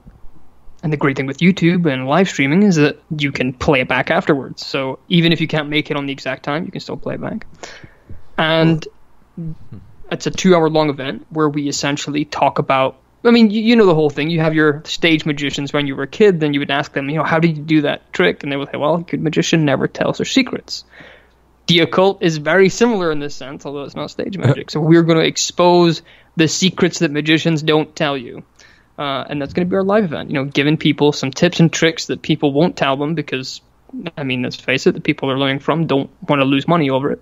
And the great thing with YouTube and live streaming is that you can play it back afterwards. So even if you can't make it on the exact time, you can still play it back. And it's a 2-hour-long event where we essentially talk about I mean, you know the whole thing. You have your stage magicians when you were a kid, then you would ask them, how did you do that trick? And they would say, well, a good magician never tells their secrets. The occult is very similar in this sense, although it's not stage magic. So we're going to expose the secrets that magicians don't tell you. And that's going to be our live event, giving people some tips and tricks that people won't tell them because, I mean, let's face it, the people they're learning from don't want to lose money over it.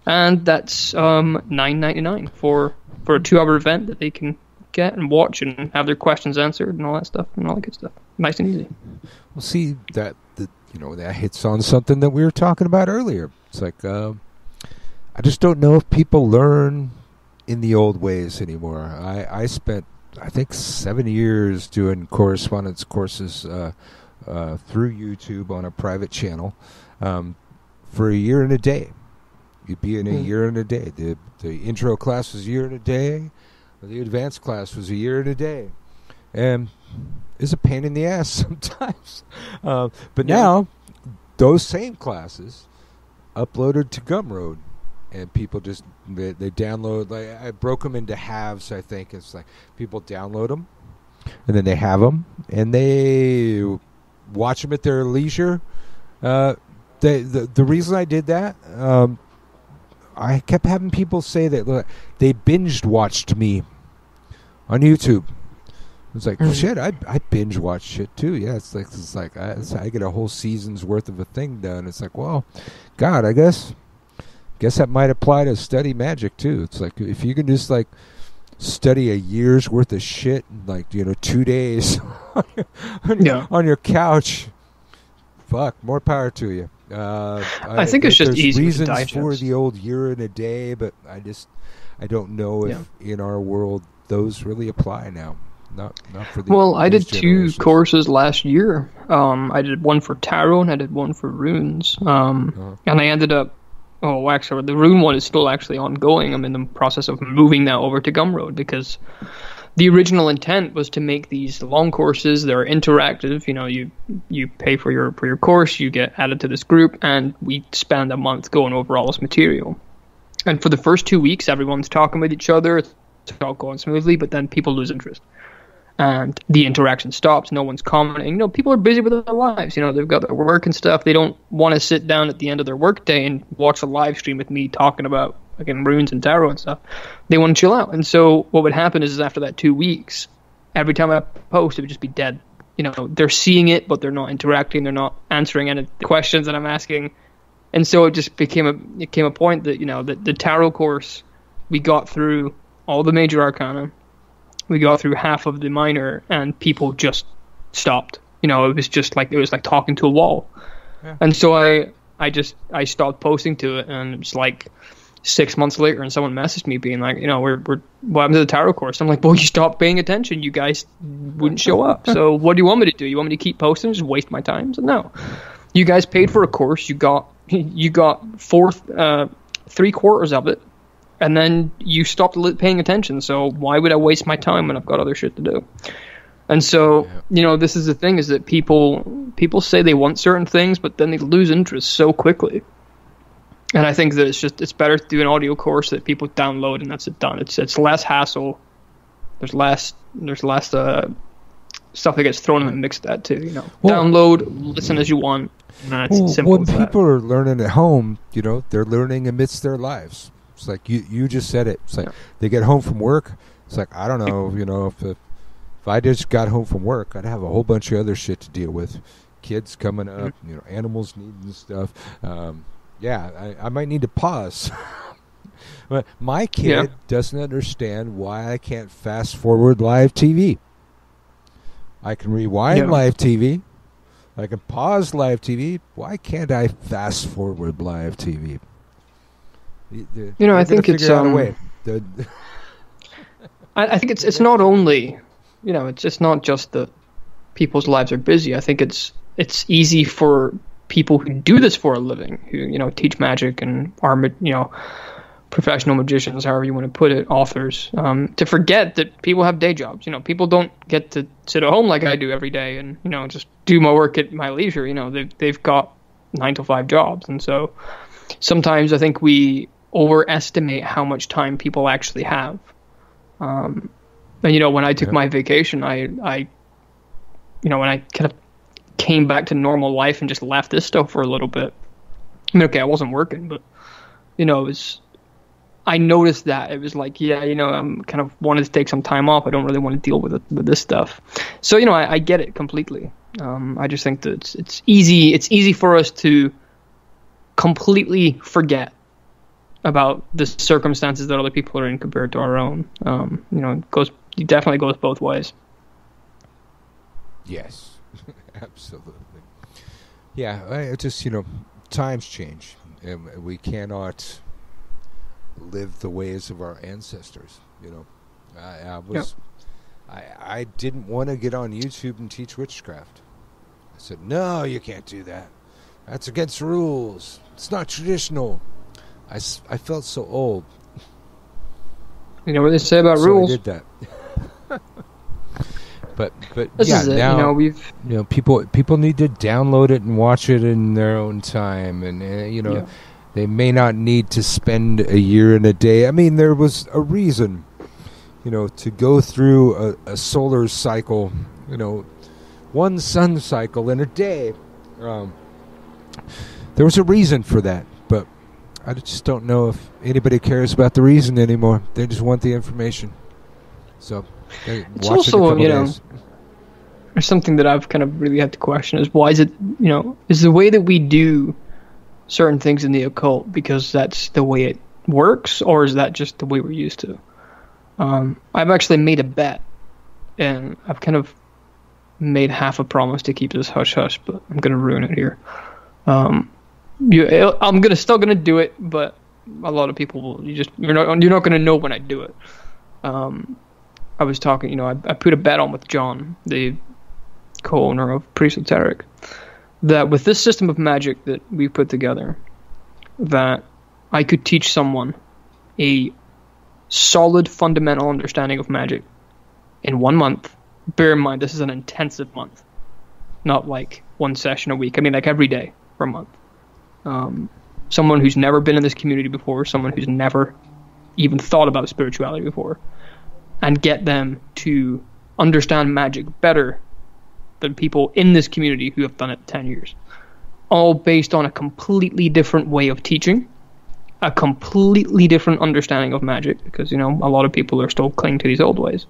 And that's $9.99 for a 2-hour event that they can get and watch and have their questions answered and all that stuff and all that good stuff. Nice and easy. Well, see, that hits on something that we were talking about earlier. It's like, I just don't know if people learn in the old ways anymore. I spent, I think, 7 years doing correspondence courses through YouTube on a private channel for a year and a day. You'd be in a year and a day. The intro class was a year and a day. The advanced class was a year and a day. And it's a pain in the ass sometimes. But now, those same classes uploaded to Gumroad. And people just, they download, like, I broke them into halves, I think. It's like people download them, and then they have them, and they watch them at their leisure. The reason I did that, I kept having people say that they binged watched me on YouTube. It's like, shit, I binge watch shit too. Yeah, it's like I get a whole season's worth of a thing done. It's like, well, God, I guess that might apply to study magic too. It's like if you can just like study a year's worth of shit in like 2 days on your couch, fuck, more power to you. I think it's just easy to digest. There's reasons for the old year and a day, but I don't know if in our world those really apply now. Not for the. Well, I did 2 courses last year. I did one for tarot and I did one for runes. And I ended up. Oh, actually, the rune one is still actually ongoing. I'm in the process of moving that over to Gumroad because the original intent was to make these long courses. They're interactive. You pay for your course, you get added to this group, and we spend a month going over all this material. And for the first 2 weeks, everyone's talking with each other. It's all going smoothly, but then people lose interest. And the interaction stops. No one's commenting. People are busy with their lives. They've got their work and stuff. They don't want to sit down at the end of their work day and watch a live stream with me talking about runes and tarot and stuff. They want to chill out. And so what would happen is after that 2 weeks, every time I post, it would just be dead. They're seeing it, but they're not interacting. They're not answering any questions that I'm asking. And so it just became a point that the tarot course, we got through all the major arcana. We got through half of the minor, and people just stopped. It was like talking to a wall. Yeah. And so I stopped posting to it, and it was like 6 months later, and someone messaged me being like, we're what happened to the tarot course? I'm like, well, you stopped paying attention. You guys wouldn't show up. So what do you want me to do? You want me to keep posting, just waste my time? So no. You guys paid for a course. You got 3/4 of it. And then you stopped paying attention. So why would I waste my time when I've got other shit to do? And so, this is the thing, is that people say they want certain things, but then they lose interest so quickly. And I think that it's better to do an audio course that people download and that's it done. It's less hassle. There's less stuff that gets thrown in the mix that too. Download, listen as you want. And it's simple. When people are learning at home, they're learning amidst their lives. It's like you just said it. It's like they get home from work. It's like, I don't know, if I just got home from work, I'd have a whole bunch of other shit to deal with. Kids coming up, animals needing stuff. I might need to pause. But my kid doesn't understand why I can't fast forward live TV. I can rewind live TV. I can pause live TV. Why can't I fast forward live TV? I think it's I think it's not only it's not just that people's lives are busy. I think it's easy for people who do this for a living, who teach magic and are professional magicians, however you want to put it, authors, to forget that people have day jobs. People don't get to sit at home like I do every day and just do my work at my leisure. They've got 9 to 5 jobs, and so sometimes I think we overestimate how much time people actually have. And when I took my vacation, I when I kind of came back to normal life and just left this stuff for a little bit. I mean, okay, I wasn't working, but it was. I noticed that it was like, I'm kind of wanted to take some time off. I don't really want to deal with this stuff. So I get it completely. I just think that it's easy. It's easy for us to completely forget about the circumstances that other people are in compared to our own. It definitely goes both ways. Yes, absolutely. Yeah, it just, times change, and we cannot live the ways of our ancestors. I didn't want to get on YouTube and teach witchcraft. I said, no, you can't do that. That's against the rules. It's not traditional. I felt so old. You know what they say about so rules? I did that. But this yeah, is it. now We've people need to download it and watch it in their own time, and they may not need to spend a year and a day. I mean, there was a reason, to go through a solar cycle, one sun cycle in a day. There was a reason for that, but I just don't know if anybody cares about the reason anymore. They just want the information. So it's also, there's something that I've kind of really had to question is why is it, is the way that we do certain things in the occult because that's the way it works, or is that just the way we're used to? I've actually made a bet, and I've kind of made half a promise to keep this hush-hush, but I'm going to ruin it here. I'm still gonna do it, but a lot of people you're not going to know when I do it. I was talking, I put a bet on with John, the co-owner of Pre-Esoteric, that with this system of magic that we put together, that I could teach someone a solid fundamental understanding of magic in 1 month. Bear in mind, this is an intensive month, not like one session a week. I mean, like every day for a month. Someone who's never been in this community before, someone who's never even thought about spirituality before, and get them to understand magic better than people in this community who have done it 10 years. All based on a completely different way of teaching, a completely different understanding of magic, because, a lot of people are still clinging to these old ways.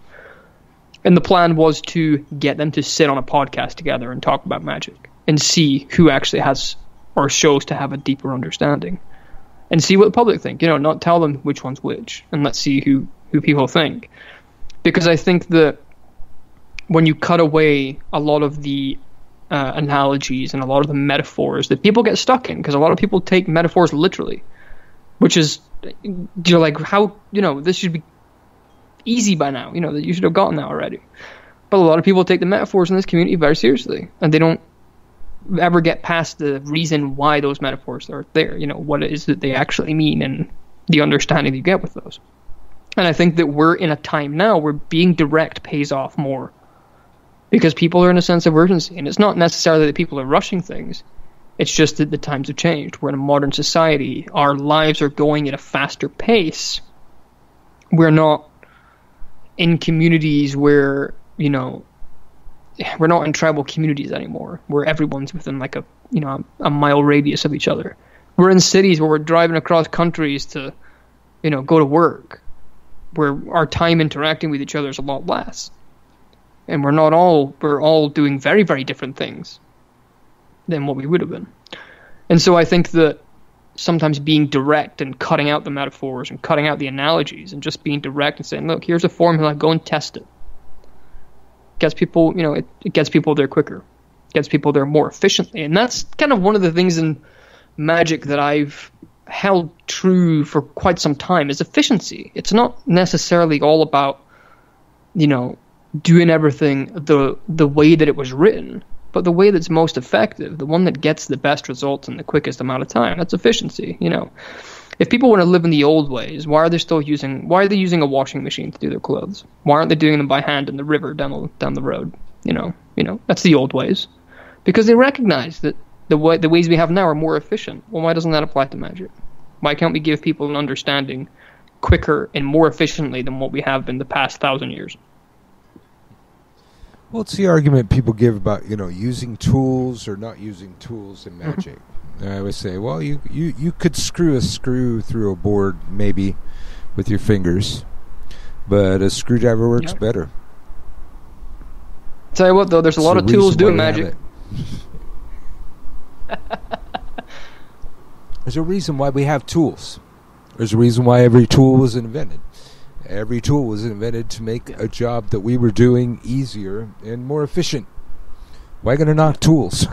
And the plan was to get them to sit on a podcast together and talk about magic and see who actually has or shows to have a deeper understanding, and see what the public think. Not tell them which one's which, and let's see who people think. Because I think that when you cut away a lot of the analogies and a lot of the metaphors that people get stuck in, because a lot of people take metaphors literally, which is, like, how, this should be easy by now, that you should have gotten that already. But a lot of people take the metaphors in this community very seriously, and they don't ever get past the reason why those metaphors are there, what it is that they actually mean and the understanding that you get with those. And I think that we're in a time now where being direct pays off more, because people are in a sense of urgency. And it's not necessarily that people are rushing things. It's just that the times have changed. We're in a modern society. Our lives are going at a faster pace. We're not in communities where, we're not in tribal communities anymore, where everyone's within like a mile radius of each other. We're in cities where we're driving across countries to, go to work, where our time interacting with each other is a lot less. And we're all doing very, very different things than what we would have been. And so I think that sometimes being direct and cutting out the metaphors and cutting out the analogies and just being direct and saying, look, here's a formula, go and test it. Gets people, it gets people there quicker. Gets people there more efficiently. And that's kind of one of the things in magic that I've held true for quite some time is efficiency. It's not necessarily all about, doing everything the way that it was written, but the way that's most effective, the one that gets the best results in the quickest amount of time. That's efficiency. If people want to live in the old ways, why are they using a washing machine to do their clothes? Why aren't they doing them by hand in the river down the road? That's the old ways, because they recognize that the ways we have now are more efficient. Well, why doesn't that apply to magic? Why can't we give people an understanding quicker and more efficiently than what we have been the past 1,000 years? Well, it's the argument people give about, using tools or not using tools in magic. I would say, well, you could screw a screw through a board maybe with your fingers, but a screwdriver works better. Tell you what, though, there's a lot of tools doing magic. There's a reason why we have tools. There's a reason why every tool was invented. Every tool was invented to make a job that we were doing easier and more efficient. Why going to knock tools?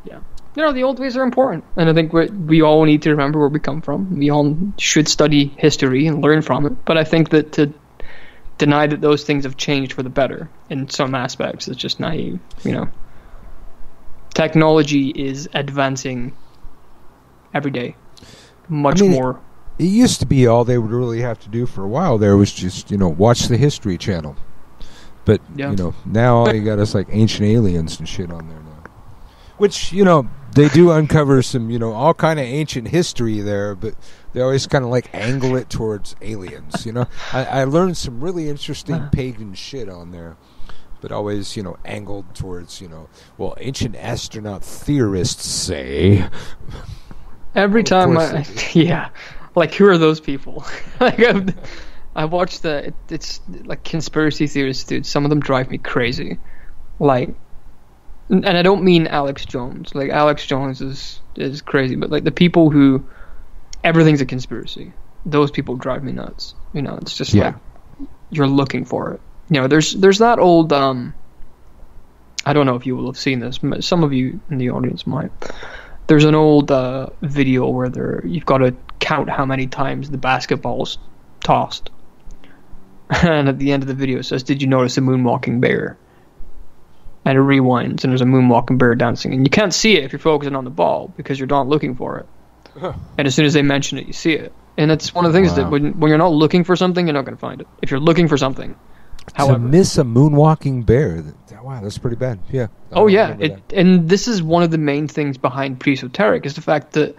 Yeah. The old ways are important. And I think we all need to remember where we come from. We all should study history and learn from it. But I think that to deny that those things have changed for the better in some aspects is just naive. Technology is advancing every day. Much more. It used to be all they would really have to do for a while there was just, watch the History Channel. But, now all you got is like Ancient Aliens and shit on there now. Which, they do uncover some, all kind of ancient history there, but they always kind of like angle it towards aliens, I learned some really interesting pagan shit on there, but always, angled towards, ancient astronaut theorists say. Every time like, who are those people? Like, I watched it's like conspiracy theorists, dude. Some of them drive me crazy. Like, and I don't mean Alex Jones. Like, Alex Jones is crazy, but like the people who everything's a conspiracy. Those people drive me nuts. It's just like you're looking for it. There's that old I don't know if you will have seen this. Some of you in the audience might. There's an old video where you've got to count how many times the basketball's tossed. And at the end of the video it says, "Did you notice a moonwalking bear?" And it rewinds, and there's a moonwalking bear dancing. And you can't see it if you're focusing on the ball because you're not looking for it. And as soon as they mention it, you see it. And it's one of the things that when you're not looking for something, you're not going to find it. If you're looking for something. To miss a moonwalking bear, wow, that's pretty bad. Yeah. And this is one of the main things behind Preesoteric is the fact that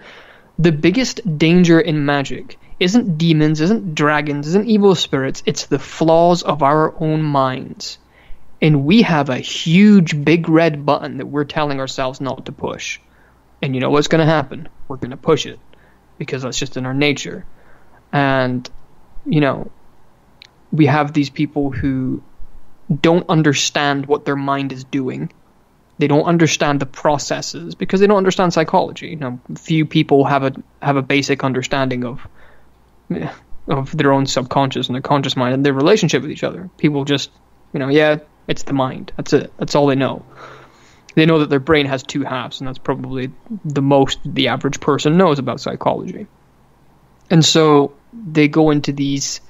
the biggest danger in magic isn't demons, isn't dragons, isn't evil spirits. It's the flaws of our own minds. And we have a huge big red button that we're telling ourselves not to push. And you know what's going to happen? We're going to push it because that's just in our nature. And, we have these people who don't understand what their mind is doing. They don't understand the processes because they don't understand psychology. Few people have a basic understanding of their own subconscious and their conscious mind and their relationship with each other. People just, it's the mind. That's it. That's all they know. They know that their brain has two halves, and that's probably the most the average person knows about psychology. And so they go into these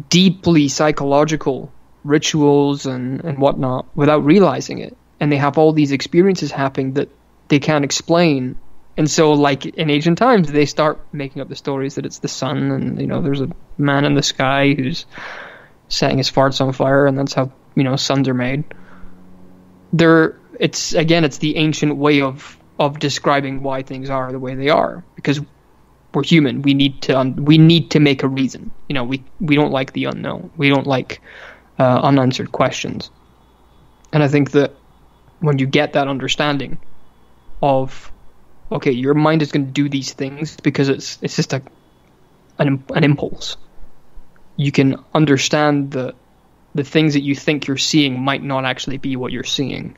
deeply psychological rituals and whatnot without realizing it. And they have all these experiences happening that they can't explain. And so, like in ancient times, they start making up the stories that it's the sun and, there's a man in the sky who's setting his farts on fire, and that's how, suns are made. It's the ancient way of describing why things are the way they are, because we're human. We need to make a reason. We don't like the unknown. We don't like unanswered questions. And I think that when you get that understanding of, okay, your mind is going to do these things because it's just an impulse. You can understand the things that you think you're seeing might not actually be what you're seeing.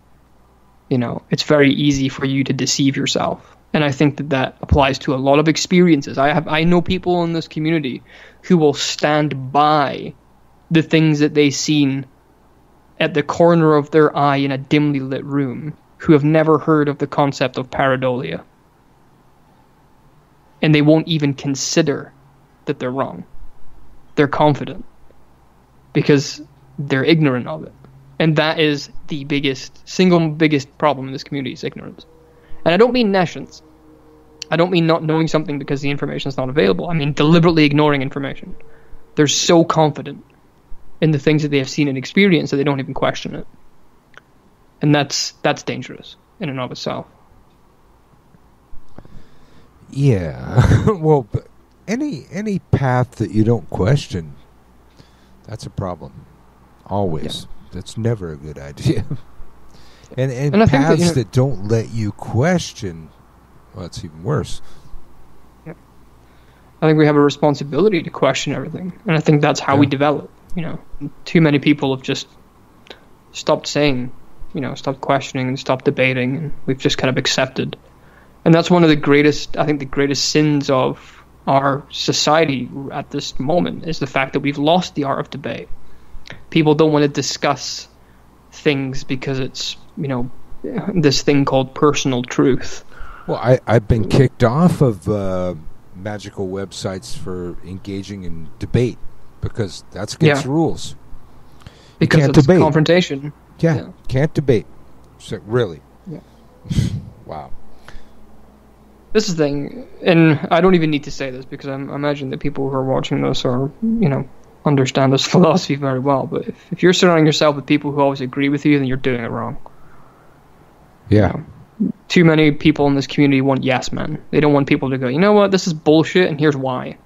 It's very easy for you to deceive yourself. And I think that applies to a lot of experiences. I know people in this community who will stand by the things that they've seen at the corner of their eye in a dimly lit room, who have never heard of the concept of pareidolia. And they won't even consider that they're wrong. They're confident because they're ignorant of it. And that is the single biggest problem in this community is ignorance. And I don't mean nescience. I don't mean not knowing something because the information is not available. I mean deliberately ignoring information. They're so confident in the things that they have seen and experienced that they don't even question it. And that's dangerous in and of itself. Yeah. Well, but any path that you don't question, that's a problem. Always. That's never a good idea. and And I think paths that, that don't let you question, well, it's even worse. I think we have a responsibility to question everything, and I think that's how we develop. Too many people have just stopped saying, stopped questioning and stopped debating, and we've just kind of accepted. And that's one of the greatest sins of our society at this moment, is the fact that we've lost the art of debate. People don't want to discuss things because it's, this thing called personal truth. Well, I've been kicked off of magical websites for engaging in debate because that's against rules. Because it's debate. Confrontation. Yeah, can't debate. So, really? Yeah. Wow. This is the thing, and I don't even need to say this because I imagine that people who are watching this are, understand this philosophy very well. But if you're surrounding yourself with people who always agree with you, then you're doing it wrong. Yeah. Too many people in this community want yes men. They don't want people to go, you know what, this is bullshit, and here's why.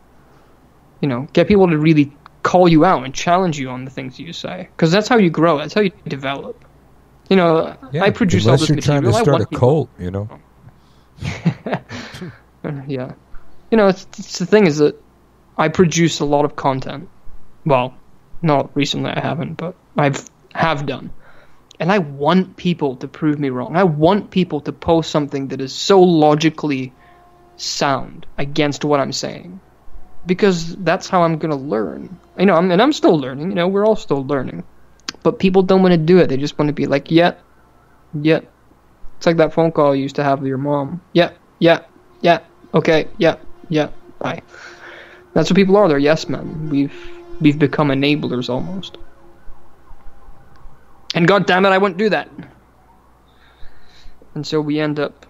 Get people to really call you out and challenge you on the things you say, because that's how you grow. That's how you develop. I produce all this material. Unless you're trying to start a cult, Yeah. It's the thing is that I produce a lot of content. Well, not recently, I haven't, but have done. And I want people to prove me wrong. I want people to post something that is so logically sound against what I'm saying, because that's how I'm going to learn. And I'm still learning. We're all still learning. But people don't want to do it. They just want to be like, yeah. It's like that phone call you used to have with your mom. Yeah, okay, yeah, bye. That's what people are. They're yes men. We've become enablers almost. And God damn it, I wouldn't do that. And so we end up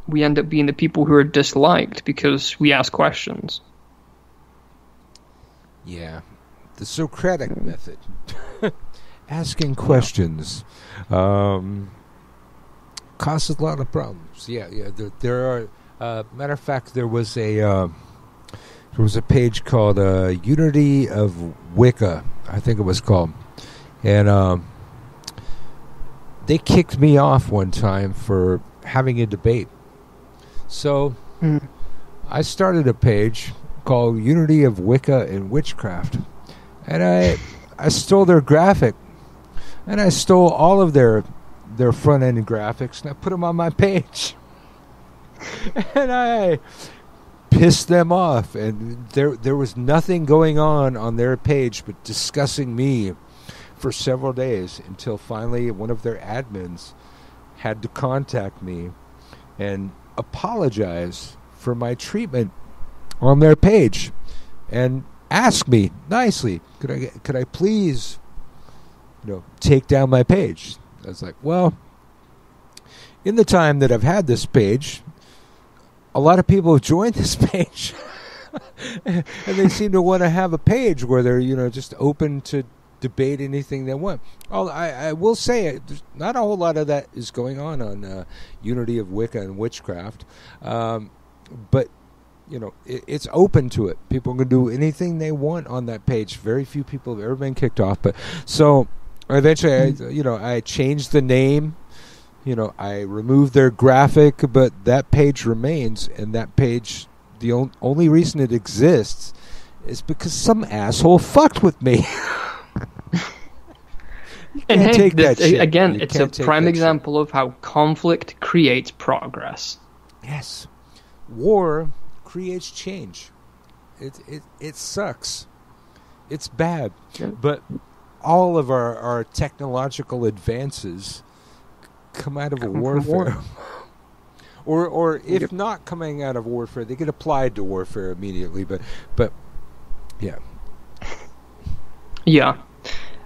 being the people who are disliked because we ask questions. Yeah, the Socratic method. Asking questions causes a lot of problems. Yeah. There are. Matter of fact, there was a page called Unity of Wicca, I think it was called, and they kicked me off one time for having a debate. So I started a page called Unity of Wicca and Witchcraft, and I stole their graphic, and I stole all of their front end graphics, and I put them on my page. And I pissed them off, and there was nothing going on their page but discussing me for several days, until finally one of their admins had to contact me and apologize for my treatment on their page and ask me nicely, could I please take down my page. I was like, well, in the time that I've had this page, a lot of people have joined this page. And they seem to want to have a page where they're, just open to debate anything they want. I will say, there's not a whole lot of that is going on Unity of Wicca and Witchcraft. But, it's open to it. People can do anything they want on that page. Very few people have ever been kicked off. But so eventually, I changed the name. I removed their graphic, but that page remains. And that page, the only reason it exists is because some asshole fucked with me. And hey, again, it's a prime example of how conflict creates progress. Yes. War creates change. It sucks. It's bad. Yeah. But all of our technological advances come out of warfare. or if not coming out of warfare, they get applied to warfare immediately. But yeah. Yeah.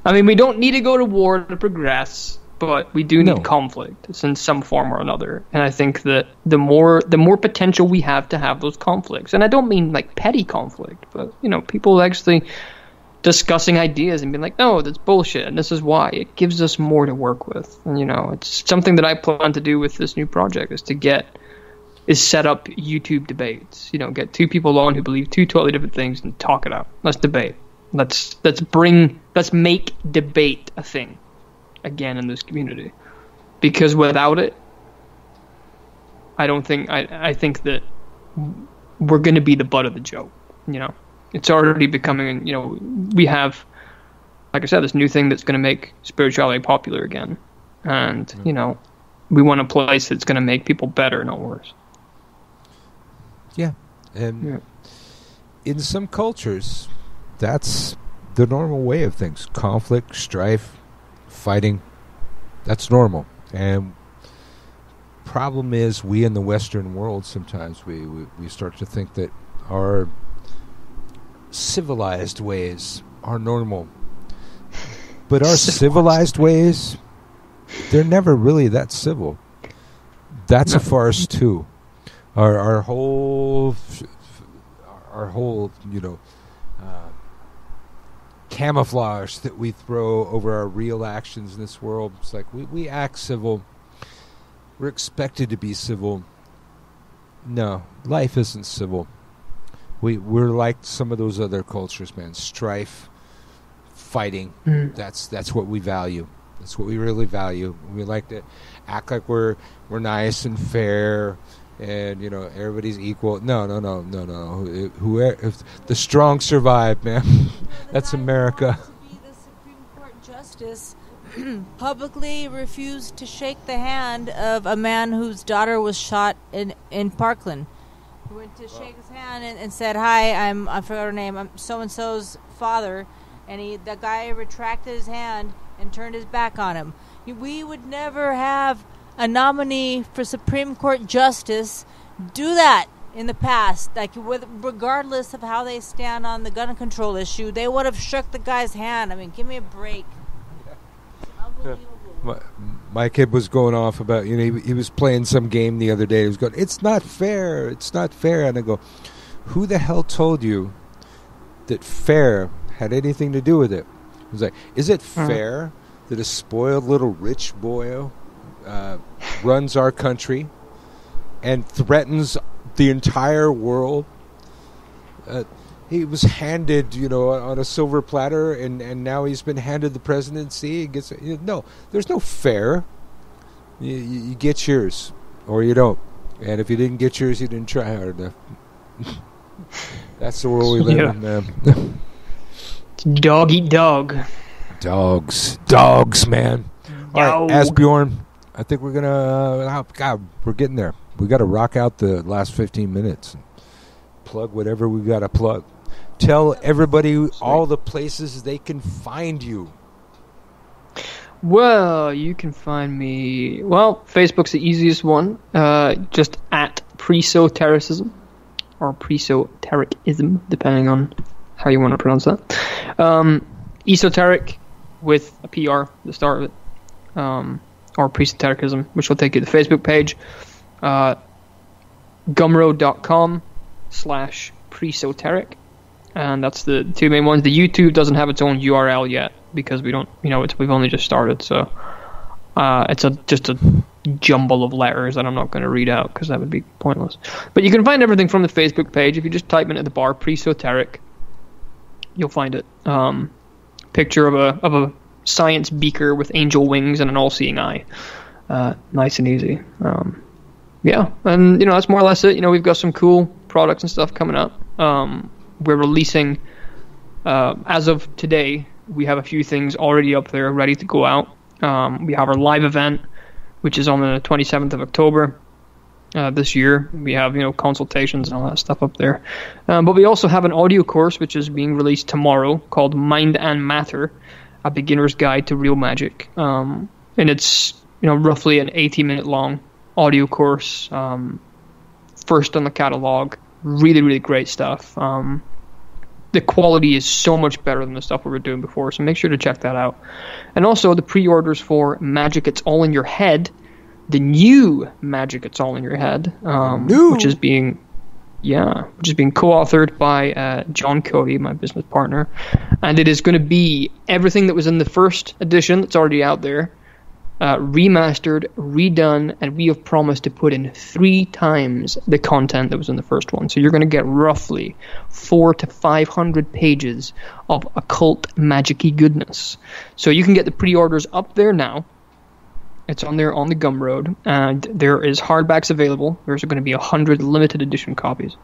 I mean, we don't need to go to war to progress, but we do need conflict. It's in some form or another. And I think that the more potential we have to have those conflicts, and I don't mean like petty conflict, but people actually discussing ideas and being like, no, that's bullshit, and this is why. It gives us more to work with. And it's something that I plan to do with this new project, is set up YouTube debates. Get two people on who believe two totally different things and talk it out. Let's debate. Let's make debate a thing again in this community, because without it, I think that we're going to be the butt of the joke. It's already becoming. We have, like I said, this new thing that's going to make spirituality popular again, and we want a place that's going to make people better, not worse. Yeah, and in some cultures, that's the normal way of things. Conflict, strife, fighting, that's normal. And problem is, we in the Western world, sometimes we start to think that our civilized ways are normal. But our civilized ways, they're never really that civil. That's a farce too. Our whole camouflage that we throw over our real actions in this world. It's like we act civil. We're expected to be civil. No, life isn't civil. We're like some of those other cultures, man. Strife, fighting. That's what we value. That's what we really value. We like to act like we're nice and fair, and everybody's equal. No. If the strong survive, man. That's America. To be the Supreme Court justice publicly refused to shake the hand of a man whose daughter was shot in Parkland. He went to shake his hand and said, "Hi, I forgot her name. I'm so and so's father," and the guy retracted his hand and turned his back on him. We would never have a nominee for Supreme Court justice do that in the past. Like, regardless of how they stand on the gun control issue, they would have shook the guy's hand. I mean, give me a break. Unbelievable. My kid was going off about, he was playing some game the other day. He was going, it's not fair. And I go, who the hell told you that fair had anything to do with it? He was like, is it fair that a spoiled little rich boy runs our country and threatens the entire world? He was handed, on a silver platter, and now he's been handed the presidency. He gets no. There's no fair. You get yours, or you don't. And if you didn't get yours, you didn't try hard enough. That's the world we live in, man. Dog eat dog. Dogs, man. All right, Asbjorn, I think we're gonna. God, we're getting there. We got to rock out the last 15 minutes. Plug whatever we got to plug. Tell everybody all the places they can find you. Well, you can find me. Well, Facebook's the easiest one. Just at Presotericism or Presotericism, depending on how you want to pronounce that. Esoteric with a PR at the start of it, or Presotericism, which will take you to the Facebook page. Gumroad.com/presoteric, and that's the two main ones. The YouTube doesn't have its own URL yet because we don't, we've only just started, so it's just a jumble of letters that I'm not going to read out because that would be pointless. But you can find everything from the Facebook page. If you just type in at the bar Presoteric, you'll find it. Picture of a science beaker with angel wings and an all-seeing eye. Nice and easy. Yeah, and that's more or less it. We've got some cool products and stuff coming up. We're releasing, as of today, we have a few things already up there ready to go out. We have our live event, which is on the 27th of October this year. We have, consultations and all that stuff up there. But we also have an audio course, which is being released tomorrow, called Mind and Matter, a beginner's guide to real magic. And it's, roughly an 80-minute long audio course, first on the catalog. Really, really great stuff. The quality is so much better than the stuff we were doing before, so make sure to check that out. And also the pre-orders for Magic It's All in Your Head, the new Magic It's All in Your Head, which is being co-authored by John Cody, my business partner, and it is going to be everything that was in the first edition that's already out there, remastered, redone, and we have promised to put in 3 times the content that was in the first one. So you're going to get roughly 400 to 500 pages of occult magic-y goodness. So you can get the pre-orders up there now. It's on there on the Gumroad, and there is hardbacks available. There's going to be 100 limited edition copies.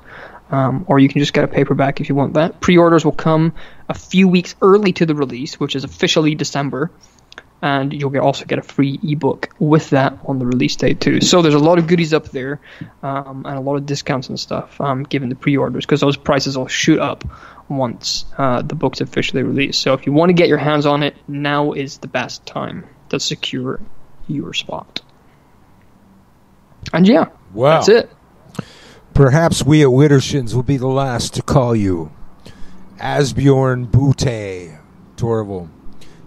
Or you can just get a paperback if you want that. Pre-orders will come a few weeks early to the release, which is officially December. And you'll also get a free ebook with that on the release date too. So there's a lot of goodies up there, and a lot of discounts and stuff given the pre-orders, because those prices will shoot up once the book's officially released. So if you want to get your hands on it, now is the best time to secure your spot. And yeah, wow. That's it. Perhaps we at Widdershins will be the last to call you. Asbjorn Bootay Torvol.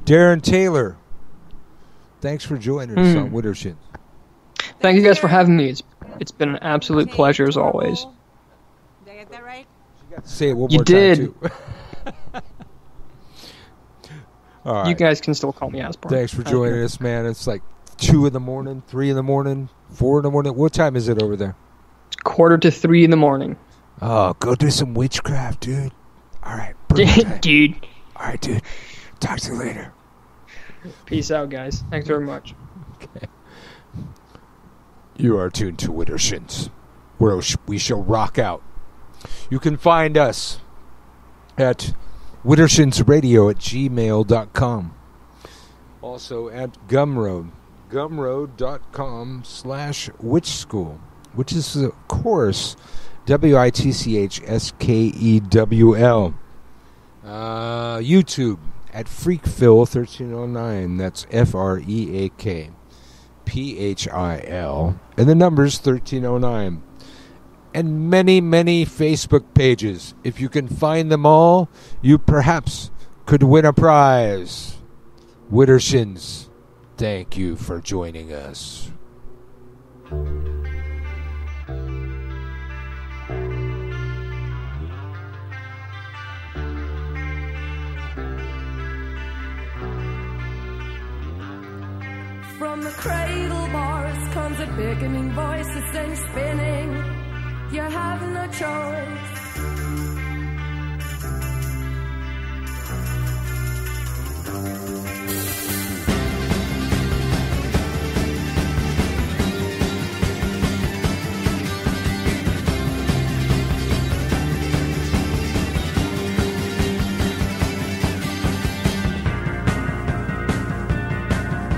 Darren Taylor, thanks for joining us on Widdershins. Thank you guys for having me. It's been an absolute pleasure as always. Did I get that right? Say it one You more did. time, too. All right. You guys can still call me Asbjorn. Thanks for joining us, man. It's like 2 in the morning, 3 in the morning, 4 in the morning. What time is it over there? It's 2:45 in the morning. Oh, go do some witchcraft, dude. All right. Perfect. Dude. All right, dude. Talk to you later. Peace out, guys. Thanks very much. Okay. You are tuned to Widdershins, where we shall rock out. You can find us at widdershinsradio@gmail.com. Also at Gumroad. Gumroad.com/witchschool, which is, of course, WITCHSKEWL. YouTube at Freakphil1309. That's FREAKPHIL. And the number's 1309. And many, many Facebook pages. If you can find them all, you perhaps could win a prize. Widdershins, thank you for joining us. From the cradle bars comes a beckoning voice that sends spinning. You have no choice.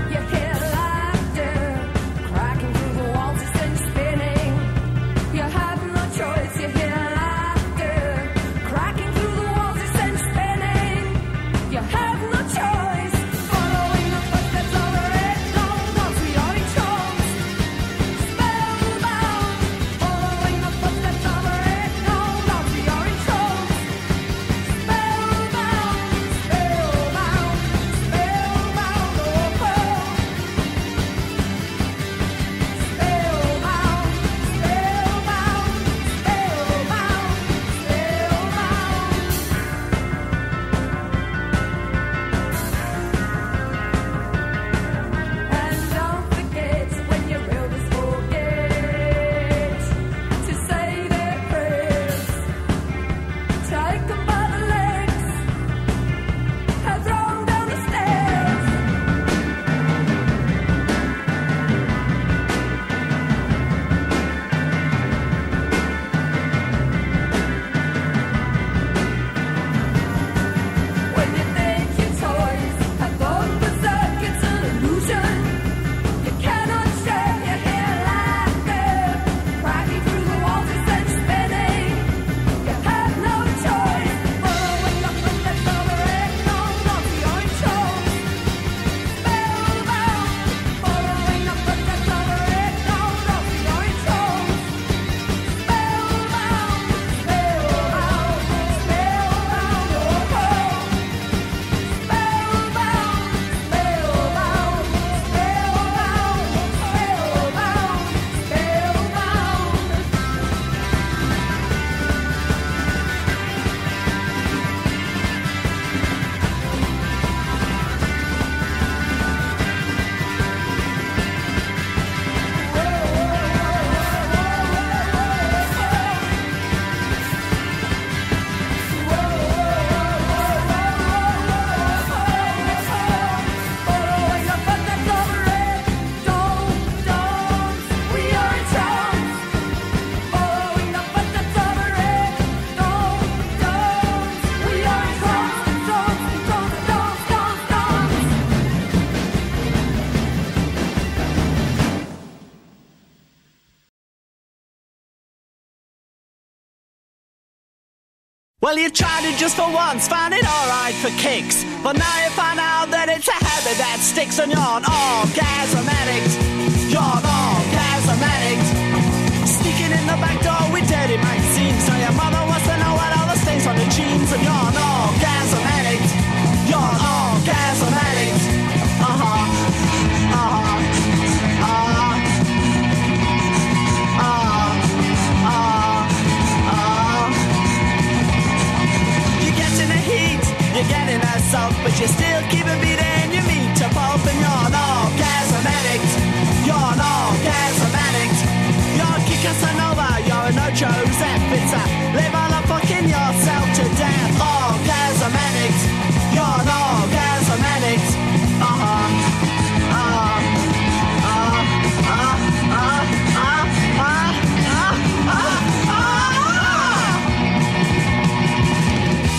You hear laughter cracking through the walls, it sends spinning. You have no choice. You hear laughter. Well, you tried it just for once, found it alright for kicks. But now you find out that it's a habit that sticks, and you're an orgasm addict. You're an orgasm addict. Sneaking in the back door with dirty magazines. So your mother wants to know what all the stains on the jeans. And you're an orgasm addict. You're an orgasm addict. You're getting the heat, you're getting assault, but you still keep a beating your meat to pulp. And you're an orgasm addict. You're an orgasm addict. You're a Casanova, you're a no Joseph. It's a live all the fucking yourself to death. Orgasm addict. You're an orgasm addict.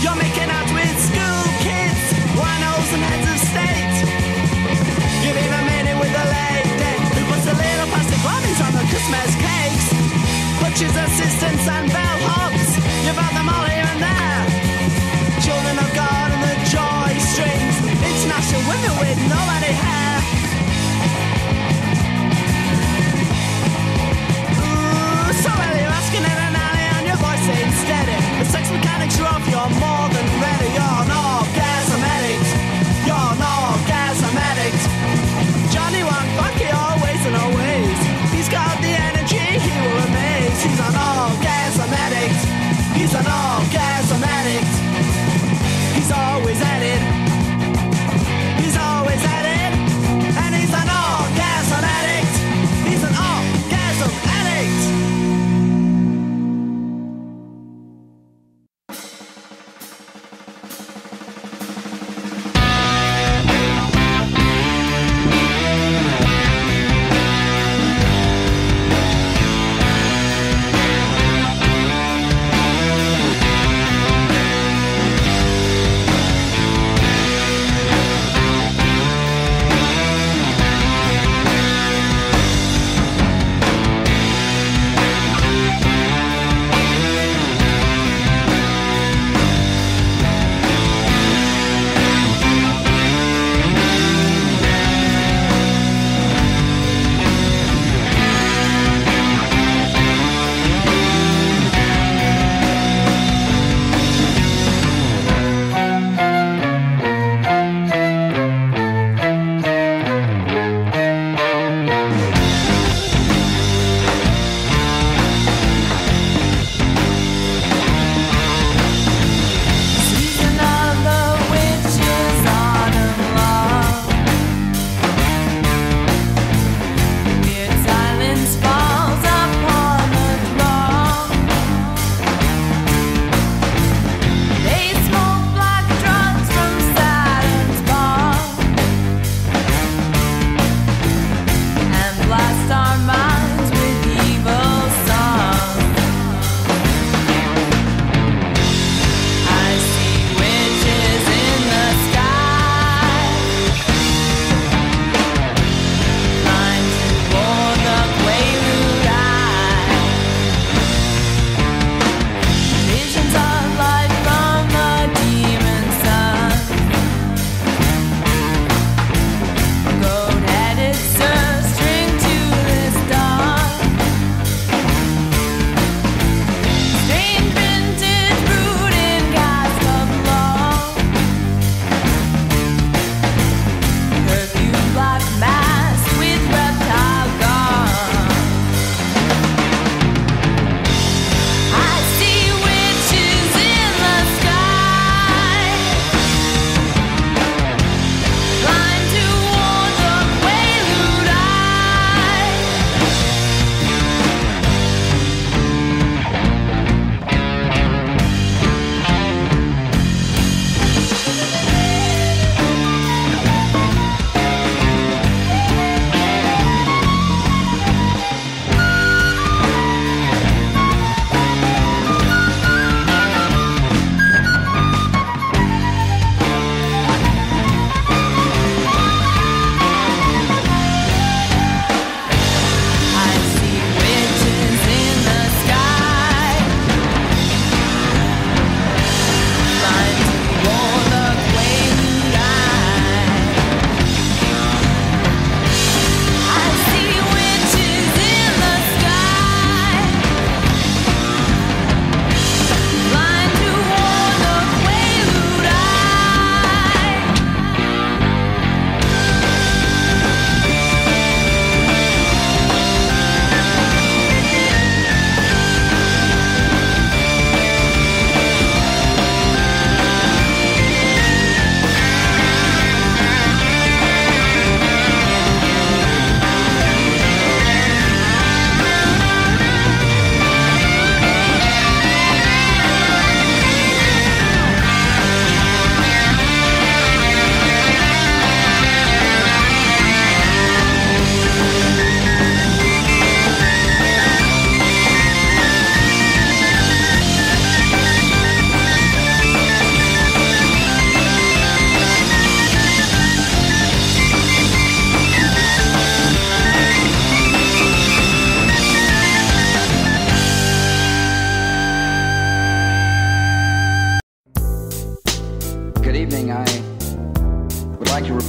You're making out with school kids, winos and heads of state. You've even made it with a lady who puts the little plastic bunnies on the Christmas cakes. Butchers, assistants and bellhops, you've had them all here and there. Children of God and the joy strings, international women with nobody hair. Ooh, so well you're asking in an alley and your voice ain't steady. The sex mechanics are off, you're more than ready. You're an orgasm addict. You're an orgasm addict. Johnny won't fuck you always and always. He's got the energy, he will amaze. He's an orgasm addict. He's an orgasm addict. He's always at it. He's always at it.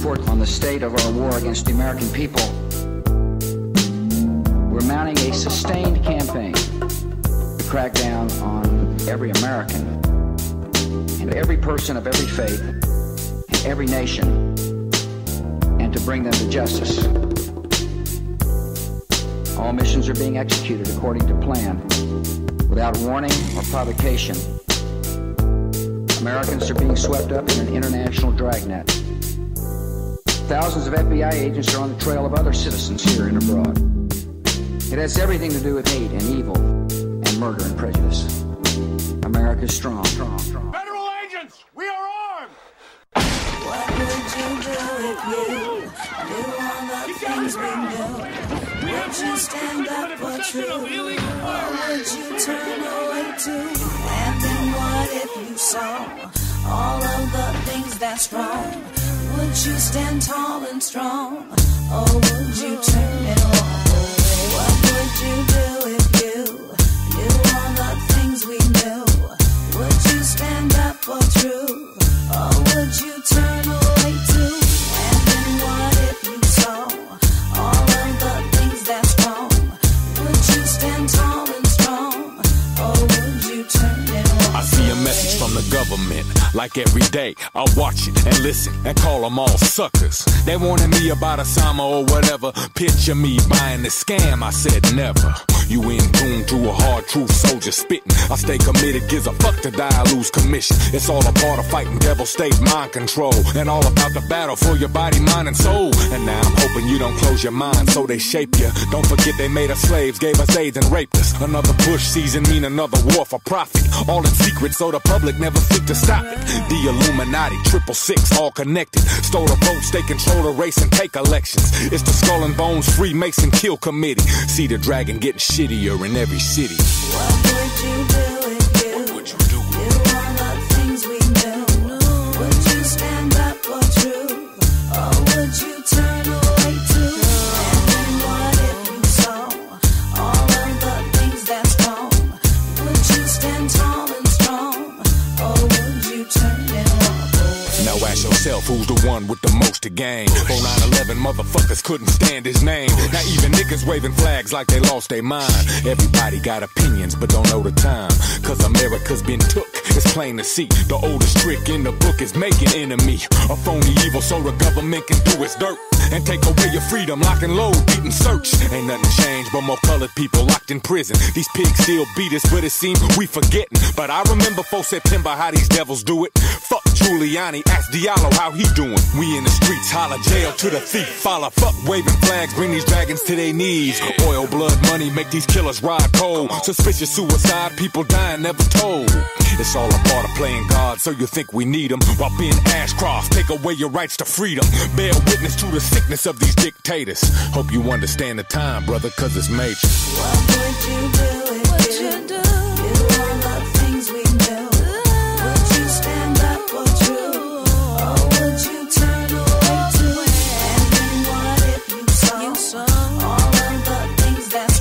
report on the state of our war against the American people. We're mounting a sustained campaign to crack down on every American and every person of every faith and every nation, and to bring them to justice. All missions are being executed according to plan, without warning or provocation. Americans are being swept up in an international dragnet. Thousands of FBI agents are on the trail of other citizens here and abroad. It has everything to do with hate and evil and murder and prejudice. America's strong. Federal agents, we are armed! What would you do if you knew all the things we knew? Would you stand up for truth? Or would you turn away too? And then what if you saw all of the things that's wrong? Would you stand tall and strong? Or would you turn and walk away? What would you do if you knew all the things we knew? Would you stand up for truth? Or would you turn away too? And then what if you saw all of the things that's wrong? Would you stand tall and strong? Or would you turn and walk I see a message from the government, like every day. I watch it and listen and call them all suckers. They wanted me about Osama or whatever. Picture me buying the scam, I said never. You in tune to a hard truth soldier spitting. I stay committed, gives a fuck to die, I lose commission. It's all a part of fighting devil state mind control, and all about the battle for your body, mind, and soul. And now I'm hoping you don't close your mind so they shape you. Don't forget they made us slaves, gave us AIDS and raped us. Another Bush season mean another war for profit. All in secret so the public never think to stop it. The Illuminati, 666, all connected. Stole the votes, they control the race and take elections. It's the Skull and Bones Freemason Kill Committee. See the dragon getting shittier in every city. What would you do if you knew all the things we knew? Would you stand up for truth? Or would you turn away too? And then what if you saw all of the things that's wrong? Would you stand tall and strong? Or would you turn and walk away? Now ask yourself who's the one with the most to gain. On 9/11 motherfuckers couldn't stand his name. Now even niggas waving flags like they lost their mind. Everybody got opinions but don't know the time, cause America's been took, it's plain to see. The oldest trick in the book is making enemy. A phony evil so the government can do its dirt and take away your freedom, lock and load, beat and search. Ain't nothing changed but more colored people locked in prison. These pigs still beat us but it seems we forgetting. But I remember 4 September how these devils do it. Fuck Giuliani, ask Diallo how he doing. We in the streets, holler jail to the thief. Follow, fuck waving flags, bring these dragons to their knees. Oil, blood, money, make these killers ride cold. Suspicious suicide, people dying never told. It's all a part of playing God, so you think we need them. While being Ashcroft, take away your rights to freedom. Bear witness to the sickness of these dictators. Hope you understand the time, brother, cause it's major. What would you do if you knew all the things we knew? Would you stand up for truth? Or would you turn away too? And then what if you saw all of the things that's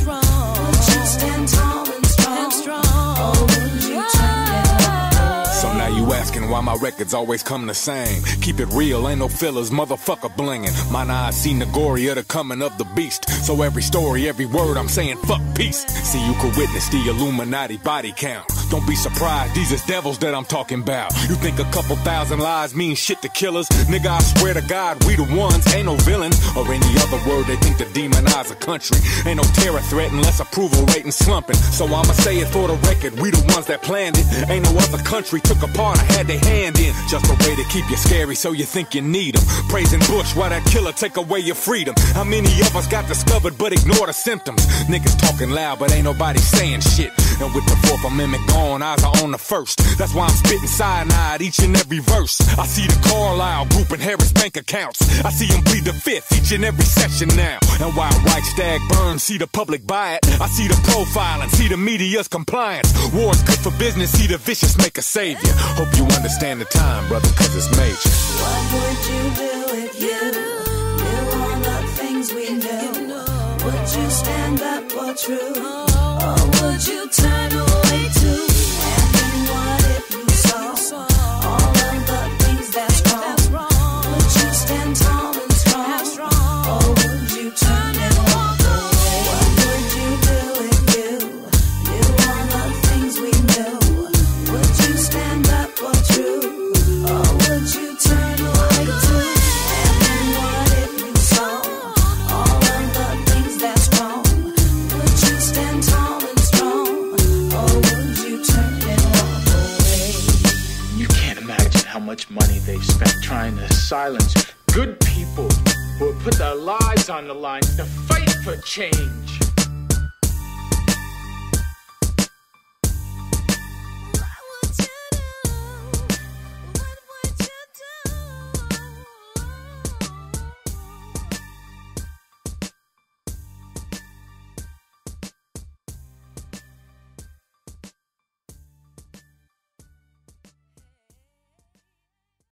wrong? Would you stand tall and strong? Or would you turn and walk away? So now you asking why my records always come the same. Keep it real, ain't no fillers, motherfucker blinging. Mine eyes seen the gory of the coming of the beast. So every story, every word I'm saying, fuck peace. See, you could witness the Illuminati body count. Don't be surprised, these is devils that I'm talking about. You think a couple thousand lies mean shit to killers? Nigga, I swear to God, we the ones, ain't no villains. Or any other word they think to demonize a country. Ain't no terror threat unless approval rating slumping. So I'ma say it for the record, we the ones that planned it. Ain't no other country took a part or had their hand in. Just a way to keep you scary so you think you need them. Praising Bush while that killer take away your freedom. How many of us got discovered but ignore the symptoms? Niggas talking loud but ain't nobody saying shit. And with the 4th Amendment gone, eyes are on the 1st. That's why I'm spitting cyanide each and every verse. I see the Carlisle group and Harris bank accounts. I see them plead the 5th each and every session now. And while Reichstag burns, see the public buy it. I see the profiling, see the media's compliance. War's good for business, see the vicious make a savior. Hope you understand the time, brother, cause it's major. What would you do if you knew all the things we knew? Would you stand up for truth? Or would you turn away too? And then what if you saw all of the things that's wrong? Would you stand trying to silence good people who have put their lives on the line to fight for change.